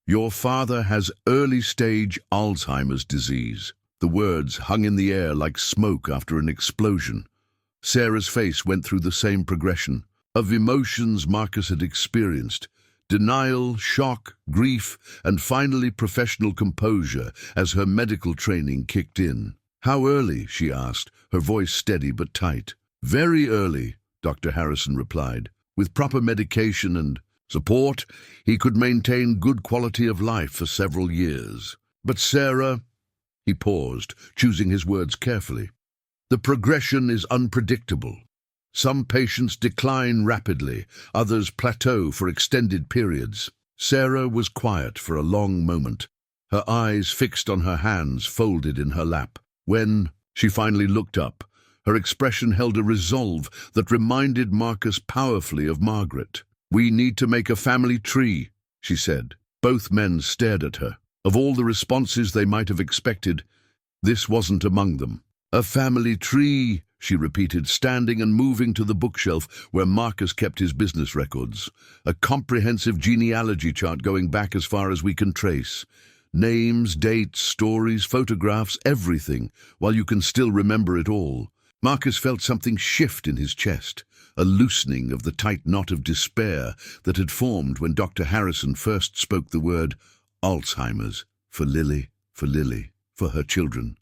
"Your father has early-stage Alzheimer's disease." The words hung in the air like smoke after an explosion. Sarah's face went through the same progression of emotions Marcus had experienced: denial, shock, grief, and finally professional composure as her medical training kicked in. "How early?" she asked, her voice steady but tight. "Very early," Dr. Harrison replied. "With proper medication and support, he could maintain good quality of life for several years. But Sarah—" He paused, choosing his words carefully. "The progression is unpredictable. Some patients decline rapidly, others plateau for extended periods." Sarah was quiet for a long moment, her eyes fixed on her hands folded in her lap. When she finally looked up, her expression held a resolve that reminded Marcus powerfully of Margaret. "We need to make a family tree," she said. Both men stared at her. Of all the responses they might have expected, this wasn't among them. "A family tree," she repeated, standing and moving to the bookshelf where Marcus kept his business records. "A comprehensive genealogy chart going back as far as we can trace. Names, dates, stories, photographs, everything, while you can still remember it all." Marcus felt something shift in his chest, a loosening of the tight knot of despair that had formed when Dr. Harrison first spoke the word Alzheimer's for Lily, for her children,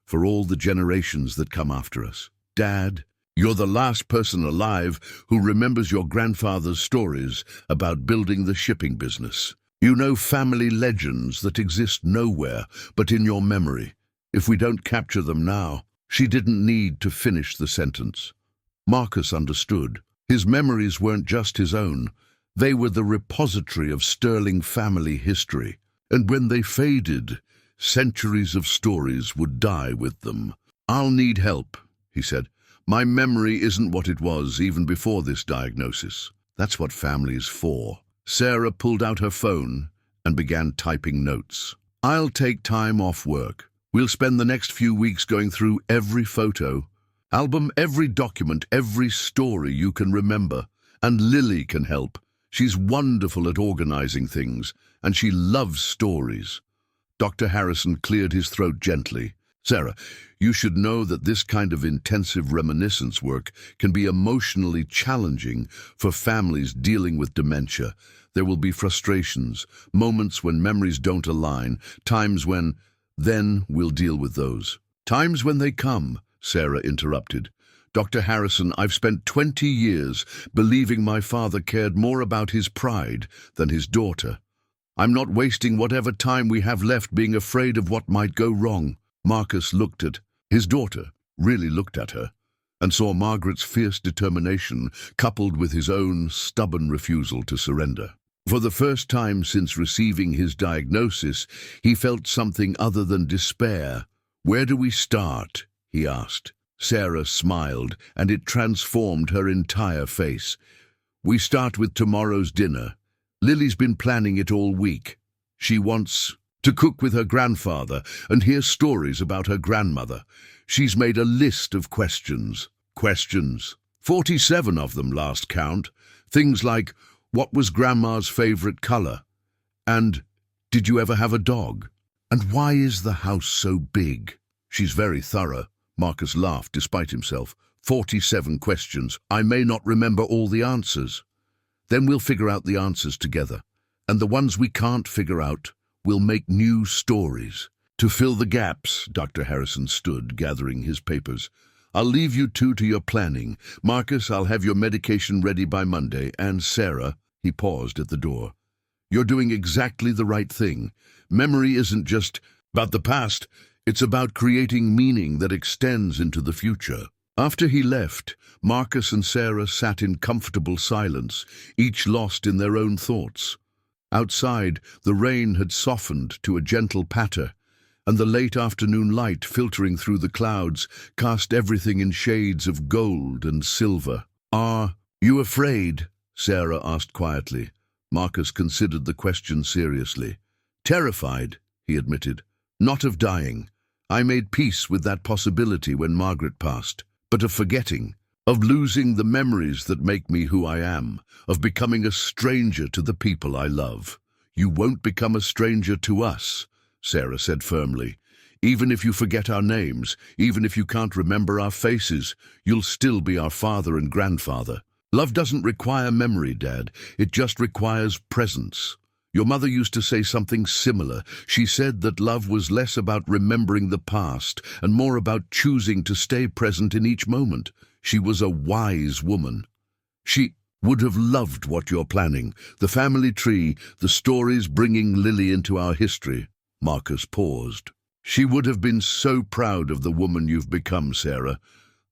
for all the generations that come after us. "Dad, you're the last person alive who remembers your grandfather's stories about building the shipping business. You know family legends that exist nowhere but in your memory. If we don't capture them now—" She didn't need to finish the sentence. Marcus understood. His memories weren't just his own. They were the repository of sterling family history. And when they faded, centuries of stories would die with them. "I'll need help," he said. "My memory isn't what it was even before this diagnosis." "That's what family is for." Sarah pulled out her phone and began typing notes. "I'll take time off work. We'll spend the next few weeks going through every photo album, every document, every story you can remember. And Lily can help. She's wonderful at organizing things, and she loves stories." Dr. Harrison cleared his throat gently. "Sarah, you should know that this kind of intensive reminiscence work can be emotionally challenging for families dealing with dementia. There will be frustrations, moments when memories don't align, times when, then we'll deal with those." "Times when they come," Sarah interrupted. "Dr. Harrison, I've spent 20 years believing my father cared more about his pride than his daughter. I'm not wasting whatever time we have left being afraid of what might go wrong." Marcus looked at his daughter, really looked at her, and saw Margaret's fierce determination coupled with his own stubborn refusal to surrender. For the first time since receiving his diagnosis, he felt something other than despair. "Where do we start?" he asked. Sarah smiled, and it transformed her entire face. "We start with tomorrow's dinner. Lily's been planning it all week. She wants to cook with her grandfather and hear stories about her grandmother. She's made a list of questions. 47 of them last count. Things like, what was Grandma's favorite color? And did you ever have a dog? And why is the house so big?" "She's very thorough." Marcus laughed despite himself. 47 questions. "I may not remember all the answers." "Then we'll figure out the answers together. And the ones we can't figure out, we'll make new stories." "To fill the gaps," Dr. Harrison stood, gathering his papers. "I'll leave you two to your planning. Marcus, I'll have your medication ready by Monday. And Sarah," he paused at the door, "you're doing exactly the right thing. Memory isn't just about the past. It's about creating meaning that extends into the future." After he left, Marcus and Sarah sat in comfortable silence, each lost in their own thoughts. Outside, the rain had softened to a gentle patter, and the late afternoon light filtering through the clouds cast everything in shades of gold and silver. "Are you afraid?" Sarah asked quietly. Marcus considered the question seriously. "Terrified," he admitted. "Not of dying. I made peace with that possibility when Margaret passed, but of forgetting, of losing the memories that make me who I am, of becoming a stranger to the people I love." "You won't become a stranger to us," Sarah said firmly. "Even if you forget our names, even if you can't remember our faces, you'll still be our father and grandfather. Love doesn't require memory, Dad. It just requires presence. Your mother used to say something similar. She said that love was less about remembering the past and more about choosing to stay present in each moment. She was a wise woman. She would have loved what you're planning, the family tree, the stories bringing Lily into our history." Marcus paused. "She would have been so proud of the woman you've become, Sarah.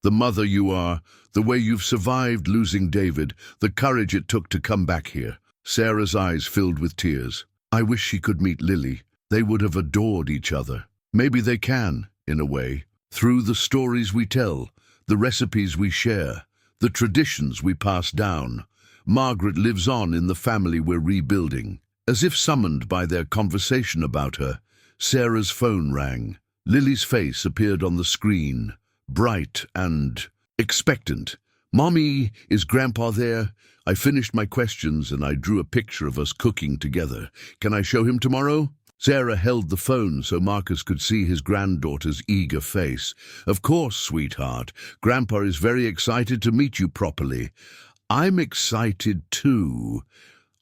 The mother you are, the way you've survived losing David, the courage it took to come back here." Sarah's eyes filled with tears. "I wish she could meet Lily. They would have adored each other. Maybe they can, in a way, through the stories we tell, the recipes we share, the traditions we pass down. Margaret lives on in the family we're rebuilding." As if summoned by their conversation about her, Sarah's phone rang. Lily's face appeared on the screen, bright and expectant. "Mommy, is Grandpa there? I finished my questions and I drew a picture of us cooking together. Can I show him tomorrow?" Sarah held the phone so Marcus could see his granddaughter's eager face. "Of course, sweetheart. Grandpa is very excited to meet you properly." "I'm excited too.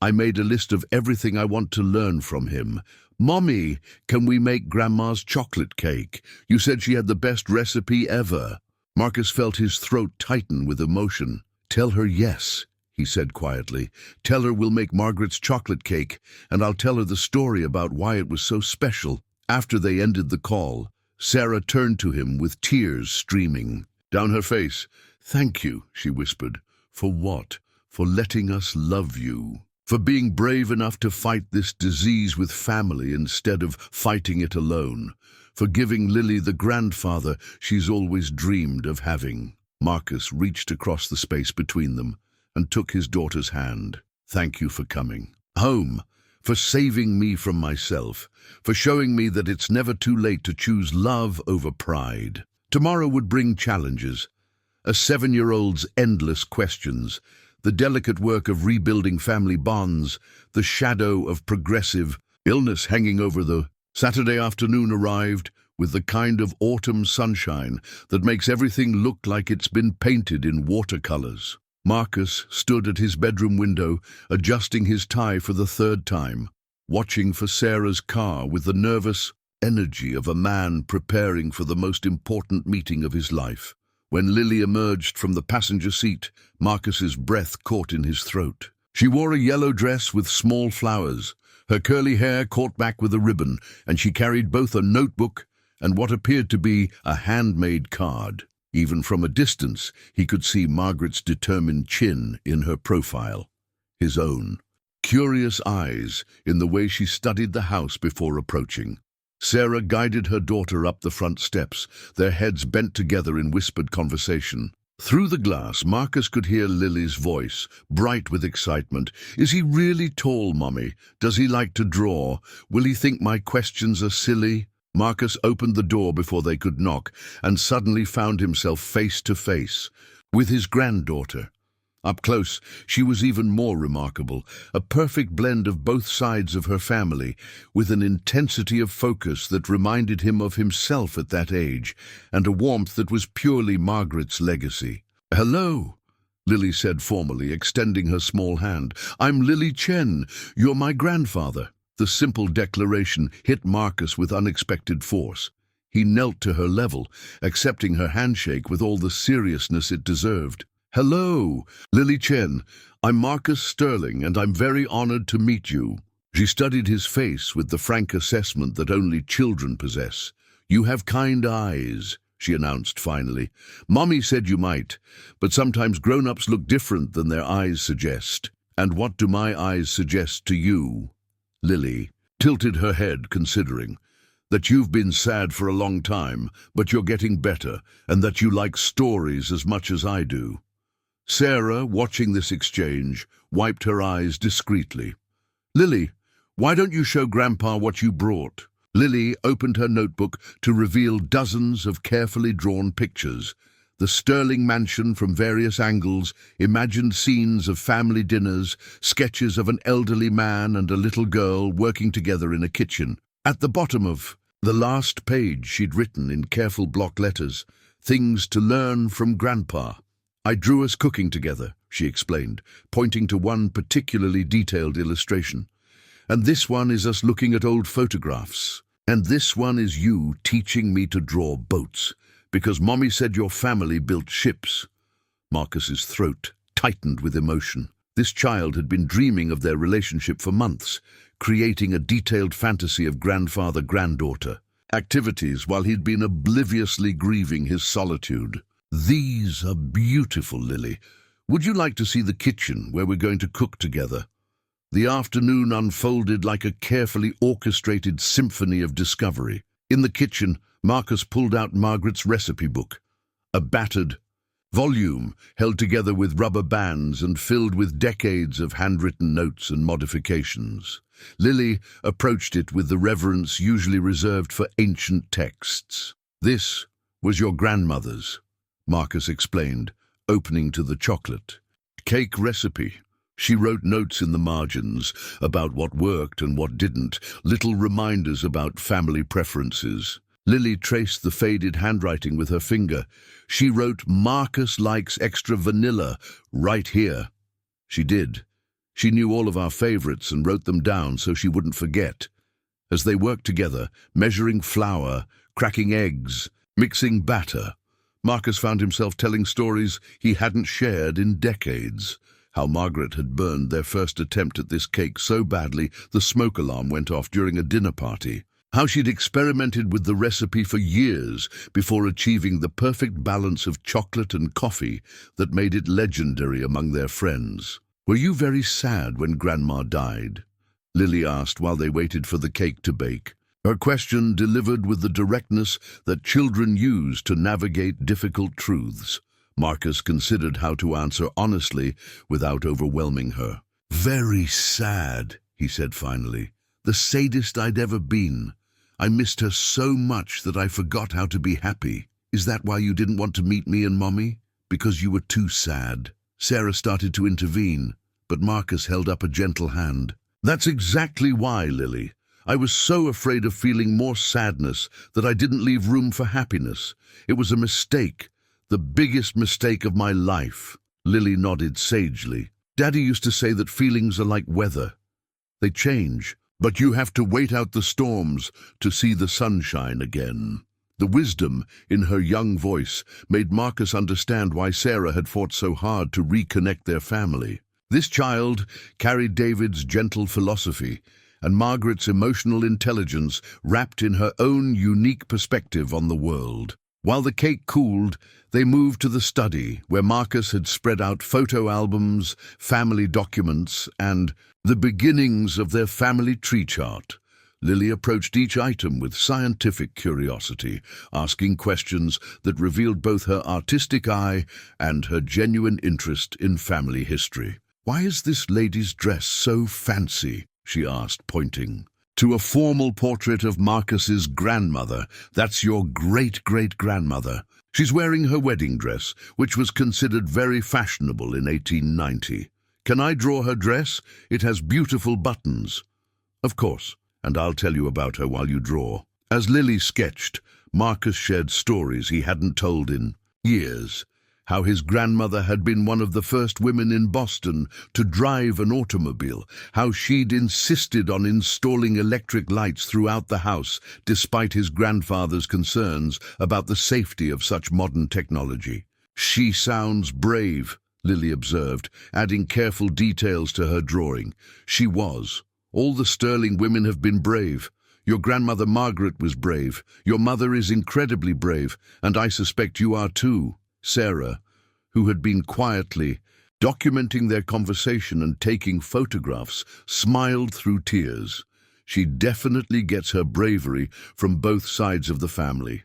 I made a list of everything I want to learn from him. Mommy, can we make Grandma's chocolate cake? You said she had the best recipe ever." Marcus felt his throat tighten with emotion. "Tell her yes," he said quietly. "Tell her we'll make Margaret's chocolate cake, and I'll tell her the story about why it was so special." After they ended the call, Sarah turned to him with tears streaming down her face. "Thank you," she whispered. "For what? For letting us love you. for being brave enough to fight this disease with family instead of fighting it alone, for giving Lily the grandfather she's always dreamed of having. Marcus reached across the space between them and took his daughter's hand. Thank you for coming home, for saving me from myself, for showing me that it's never too late to choose love over pride. Tomorrow would bring challenges, a 7-year-old's endless questions, the delicate work of rebuilding family bonds, the shadow of progressive illness hanging over the Saturday afternoon arrived with the kind of autumn sunshine that makes everything look like it's been painted in watercolors. Marcus stood at his bedroom window, adjusting his tie for the 3rd time, watching for Sarah's car with the nervous energy of a man preparing for the most important meeting of his life. When Lily emerged from the passenger seat, Marcus's breath caught in his throat. She wore a yellow dress with small flowers, her curly hair caught back with a ribbon, and she carried both a notebook and what appeared to be a handmade card. Even from a distance, he could see Margaret's determined chin in her profile, his own curious eyes in the way she studied the house before approaching. Sarah guided her daughter up the front steps, their heads bent together in whispered conversation. Through the glass, Marcus could hear Lily's voice, bright with excitement. Is he really tall, Mommy? Does he like to draw? Will he think my questions are silly? Marcus opened the door before they could knock and suddenly found himself face to face with his granddaughter. Up close, she was even more remarkable, a perfect blend of both sides of her family, with an intensity of focus that reminded him of himself at that age, and a warmth that was purely Margaret's legacy. "Hello," Lily said formally, extending her small hand. "I'm Lily Chen. You're my grandfather." The simple declaration hit Marcus with unexpected force. He knelt to her level, accepting her handshake with all the seriousness it deserved. "Hello, Lily Chen. I'm Marcus Sterling, and I'm very honored to meet you." She studied his face with the frank assessment that only children possess. "You have kind eyes," she announced finally. "Mommy said you might, but sometimes grown-ups look different than their eyes suggest. And what do my eyes suggest to you?" Lily tilted her head, considering. "That you've been sad for a long time, but you're getting better, and that you like stories as much as I do." Sarah, watching this exchange, wiped her eyes discreetly. "Lily, why don't you show Grandpa what you brought?" Lily opened her notebook to reveal dozens of carefully drawn pictures. The Sterling mansion from various angles, imagined scenes of family dinners, sketches of an elderly man and a little girl working together in a kitchen. At the bottom of the last page she'd written in careful block letters, "Things to learn from Grandpa." "I drew us cooking together," she explained, pointing to one particularly detailed illustration. "And this one is us looking at old photographs. And this one is you teaching me to draw boats, because Mommy said your family built ships." Marcus's throat tightened with emotion. This child had been dreaming of their relationship for months, creating a detailed fantasy of grandfather-granddaughter activities while he'd been obliviously grieving his solitude. "These are beautiful, Lily. Would you like to see the kitchen where we're going to cook together?" The afternoon unfolded like a carefully orchestrated symphony of discovery. In the kitchen, Marcus pulled out Margaret's recipe book, a battered volume held together with rubber bands and filled with decades of handwritten notes and modifications. Lily approached it with the reverence usually reserved for ancient texts. "This was your grandmother's," Marcus explained, opening to the chocolate cake recipe. She wrote notes in the margins about what worked and what didn't, little reminders about family preferences. Lily traced the faded handwriting with her finger. She wrote, "Marcus likes extra vanilla right here." She did. She knew all of our favorites and wrote them down so she wouldn't forget. As they worked together, measuring flour, cracking eggs, mixing batter, Marcus found himself telling stories he hadn't shared in decades. How Margaret had burned their first attempt at this cake so badly the smoke alarm went off during a dinner party. How she'd experimented with the recipe for years before achieving the perfect balance of chocolate and coffee that made it legendary among their friends. "Were you very sad when Grandma died?" Lily asked while they waited for the cake to bake. Her question delivered with the directness that children use to navigate difficult truths. Marcus considered how to answer honestly without overwhelming her. "Very sad," he said finally. "The saddest I'd ever been. I missed her so much that I forgot how to be happy. Is that why you didn't want to meet me and Mommy? Because you were too sad?" Sarah started to intervene, but Marcus held up a gentle hand. "That's exactly why, Lily. I was so afraid of feeling more sadness that I didn't leave room for happiness. It was a mistake, the biggest mistake of my life." Lily nodded sagely. "Daddy used to say that feelings are like weather. They change, but you have to wait out the storms to see the sunshine again." The wisdom in her young voice made Marcus understand why Sarah had fought so hard to reconnect their family. This child carried David's gentle philosophy and Margaret's emotional intelligence wrapped in her own unique perspective on the world. While the cake cooled, they moved to the study, where Marcus had spread out photo albums, family documents, and the beginnings of their family tree chart. Lily approached each item with scientific curiosity, asking questions that revealed both her artistic eye and her genuine interest in family history. "Why is this lady's dress so fancy?" she asked, pointing. "To a formal portrait of Marcus's grandmother. That's your great-great-grandmother. She's wearing her wedding dress, which was considered very fashionable in 1890. Can I draw her dress? It has beautiful buttons." "Of course, and I'll tell you about her while you draw." As Lily sketched, Marcus shared stories he hadn't told in years. How his grandmother had been one of the first women in Boston to drive an automobile, how she'd insisted on installing electric lights throughout the house, despite his grandfather's concerns about the safety of such modern technology. "She sounds brave," Lily observed, adding careful details to her drawing. "She was. All the Sterling women have been brave. Your grandmother Margaret was brave. Your mother is incredibly brave, and I suspect you are too." Sarah, who had been quietly documenting their conversation and taking photographs, smiled through tears. She definitely gets her bravery from both sides of the family.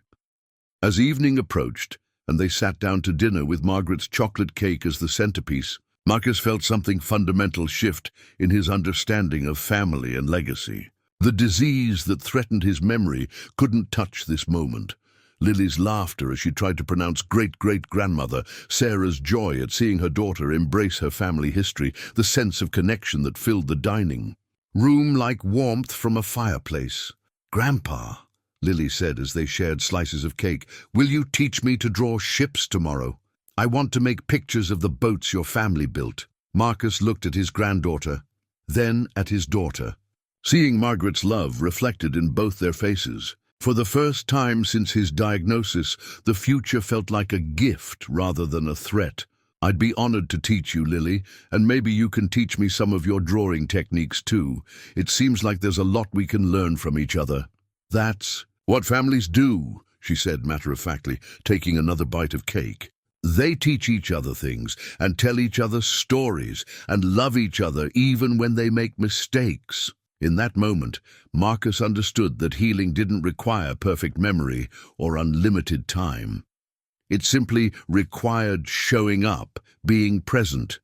As evening approached, and they sat down to dinner with Margaret's chocolate cake as the centerpiece, Marcus felt something fundamental shift in his understanding of family and legacy. The disease that threatened his memory couldn't touch this moment. Lily's laughter as she tried to pronounce great-great-grandmother, Sarah's joy at seeing her daughter embrace her family history, the sense of connection that filled the dining room like warmth from a fireplace. "Grandpa," Lily said as they shared slices of cake, "will you teach me to draw ships tomorrow? I want to make pictures of the boats your family built." Marcus looked at his granddaughter, then at his daughter, seeing Margaret's love reflected in both their faces. For the first time since his diagnosis, the future felt like a gift rather than a threat. "I'd be honored to teach you, Lily, and maybe you can teach me some of your drawing techniques too. It seems like there's a lot we can learn from each other." "That's what families do," she said matter-of-factly, taking another bite of cake. "They teach each other things and tell each other stories and love each other even when they make mistakes." In that moment, Marcus understood that healing didn't require perfect memory or unlimited time. It simply required showing up, being present,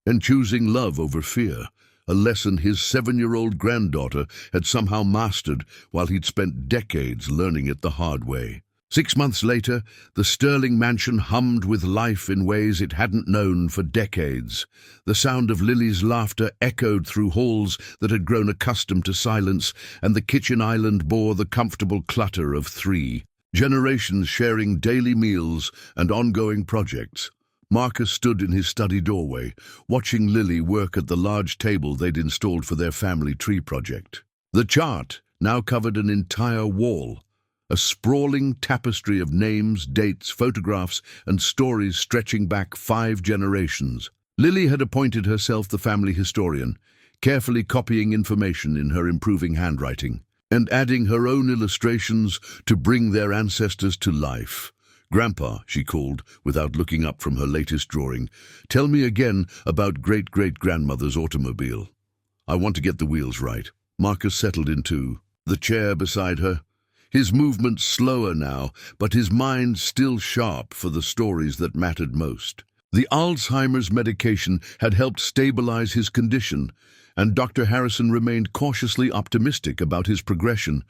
and choosing love over fear, a lesson his 7-year-old granddaughter had somehow mastered while he'd spent decades learning it the hard way. 6 months later, the Sterling mansion hummed with life in ways it hadn't known for decades. The sound of Lily's laughter echoed through halls that had grown accustomed to silence, and the kitchen island bore the comfortable clutter of 3 generations sharing daily meals and ongoing projects. Marcus stood in his study doorway, watching Lily work at the large table they'd installed for their family tree project. The chart now covered an entire wall, a sprawling tapestry of names, dates, photographs, and stories stretching back 5 generations. Lily had appointed herself the family historian, carefully copying information in her improving handwriting, and adding her own illustrations to bring their ancestors to life. "Grandpa," she called, without looking up from her latest drawing, "tell me again about great-great-grandmother's automobile. I want to get the wheels right." Marcus settled into the chair beside her, his movements slower now, but his mind still sharp for the stories that mattered most. The Alzheimer's medication had helped stabilize his condition, and Dr. Harrison remained cautiously optimistic about his progression.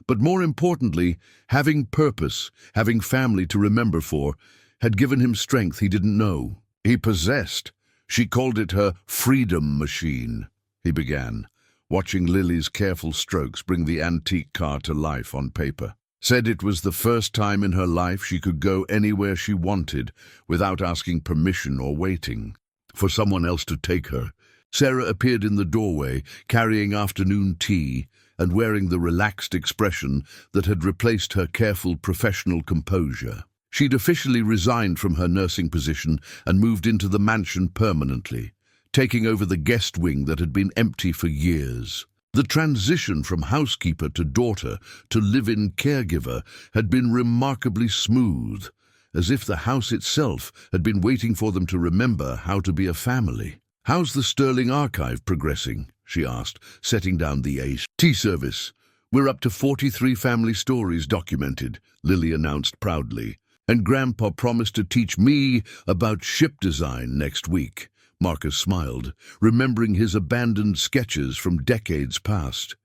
But more importantly, having purpose, having family to remember for, had given him strength he didn't know he possessed. She called it her freedom machine, he began, watching Lily's careful strokes bring the antique car to life on paper. Said it was the first time in her life she could go anywhere she wanted without asking permission or waiting for someone else to take her. Sarah appeared in the doorway, carrying afternoon tea and wearing the relaxed expression that had replaced her careful professional composure. She'd officially resigned from her nursing position and moved into the mansion permanently, taking over the guest wing that had been empty for years. The transition from housekeeper to daughter to live-in caregiver had been remarkably smooth, as if the house itself had been waiting for them to remember how to be a family. "How's the Sterling archive progressing?" she asked, setting down the tea service. "We're up to 43 family stories documented," Lily announced proudly. "And Grandpa promised to teach me about ship design next week." Marcus smiled, remembering his abandoned sketches from decades past.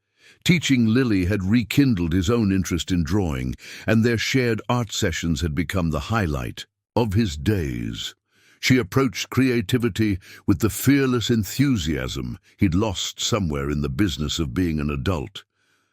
Teaching Lily had rekindled his own interest in drawing, and their shared art sessions had become the highlight of his days. She approached creativity with the fearless enthusiasm he'd lost somewhere in the business of being an adult.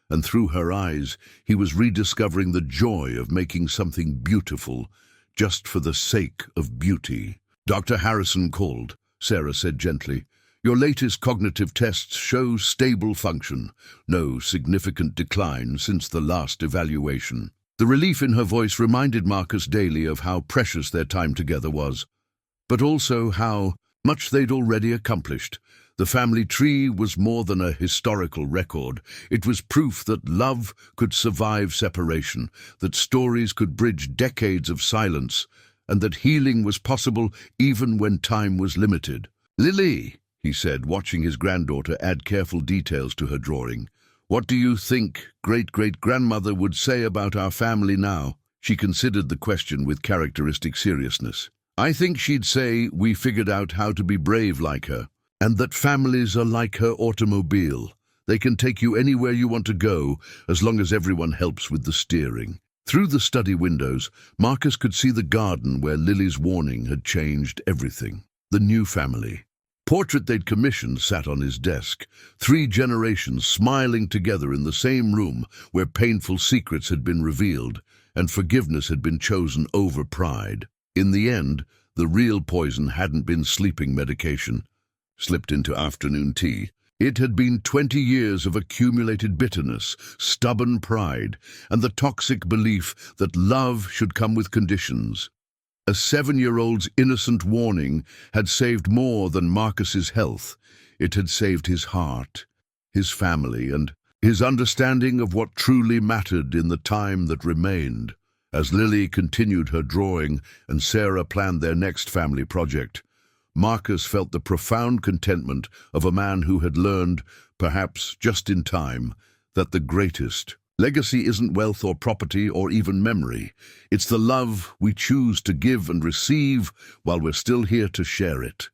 And through her eyes, he was rediscovering the joy of making something beautiful, just for the sake of beauty. "Dr. Harrison called," Sarah said gently. "Your latest cognitive tests show stable function, no significant decline since the last evaluation." The relief in her voice reminded Marcus daily of how precious their time together was, but also how much they'd already accomplished. The family tree was more than a historical record. It was proof that love could survive separation, that stories could bridge decades of silence, and that healing was possible even when time was limited. "Lily," he said, watching his granddaughter add careful details to her drawing, "what do you think great-great-grandmother would say about our family now?" She considered the question with characteristic seriousness. "I think she'd say we figured out how to be brave like her, and that families are like her automobile. They can take you anywhere you want to go, as long as everyone helps with the steering." Through the study windows, Marcus could see the garden where Lily's warning had changed everything. The new family. Portrait they'd commissioned sat on his desk, 3 generations smiling together in the same room where painful secrets had been revealed and forgiveness had been chosen over pride. In the end, the real poison hadn't been sleeping medication, slipped into afternoon tea. It had been 20 years of accumulated bitterness, stubborn pride, and the toxic belief that love should come with conditions. A 7-year-old's innocent warning had saved more than Marcus's health. It had saved his heart, his family, and his understanding of what truly mattered in the time that remained. As Lily continued her drawing and Sarah planned their next family project, Marcus felt the profound contentment of a man who had learned, perhaps just in time, that the greatest legacy isn't wealth or property or even memory. It's the love we choose to give and receive while we're still here to share it.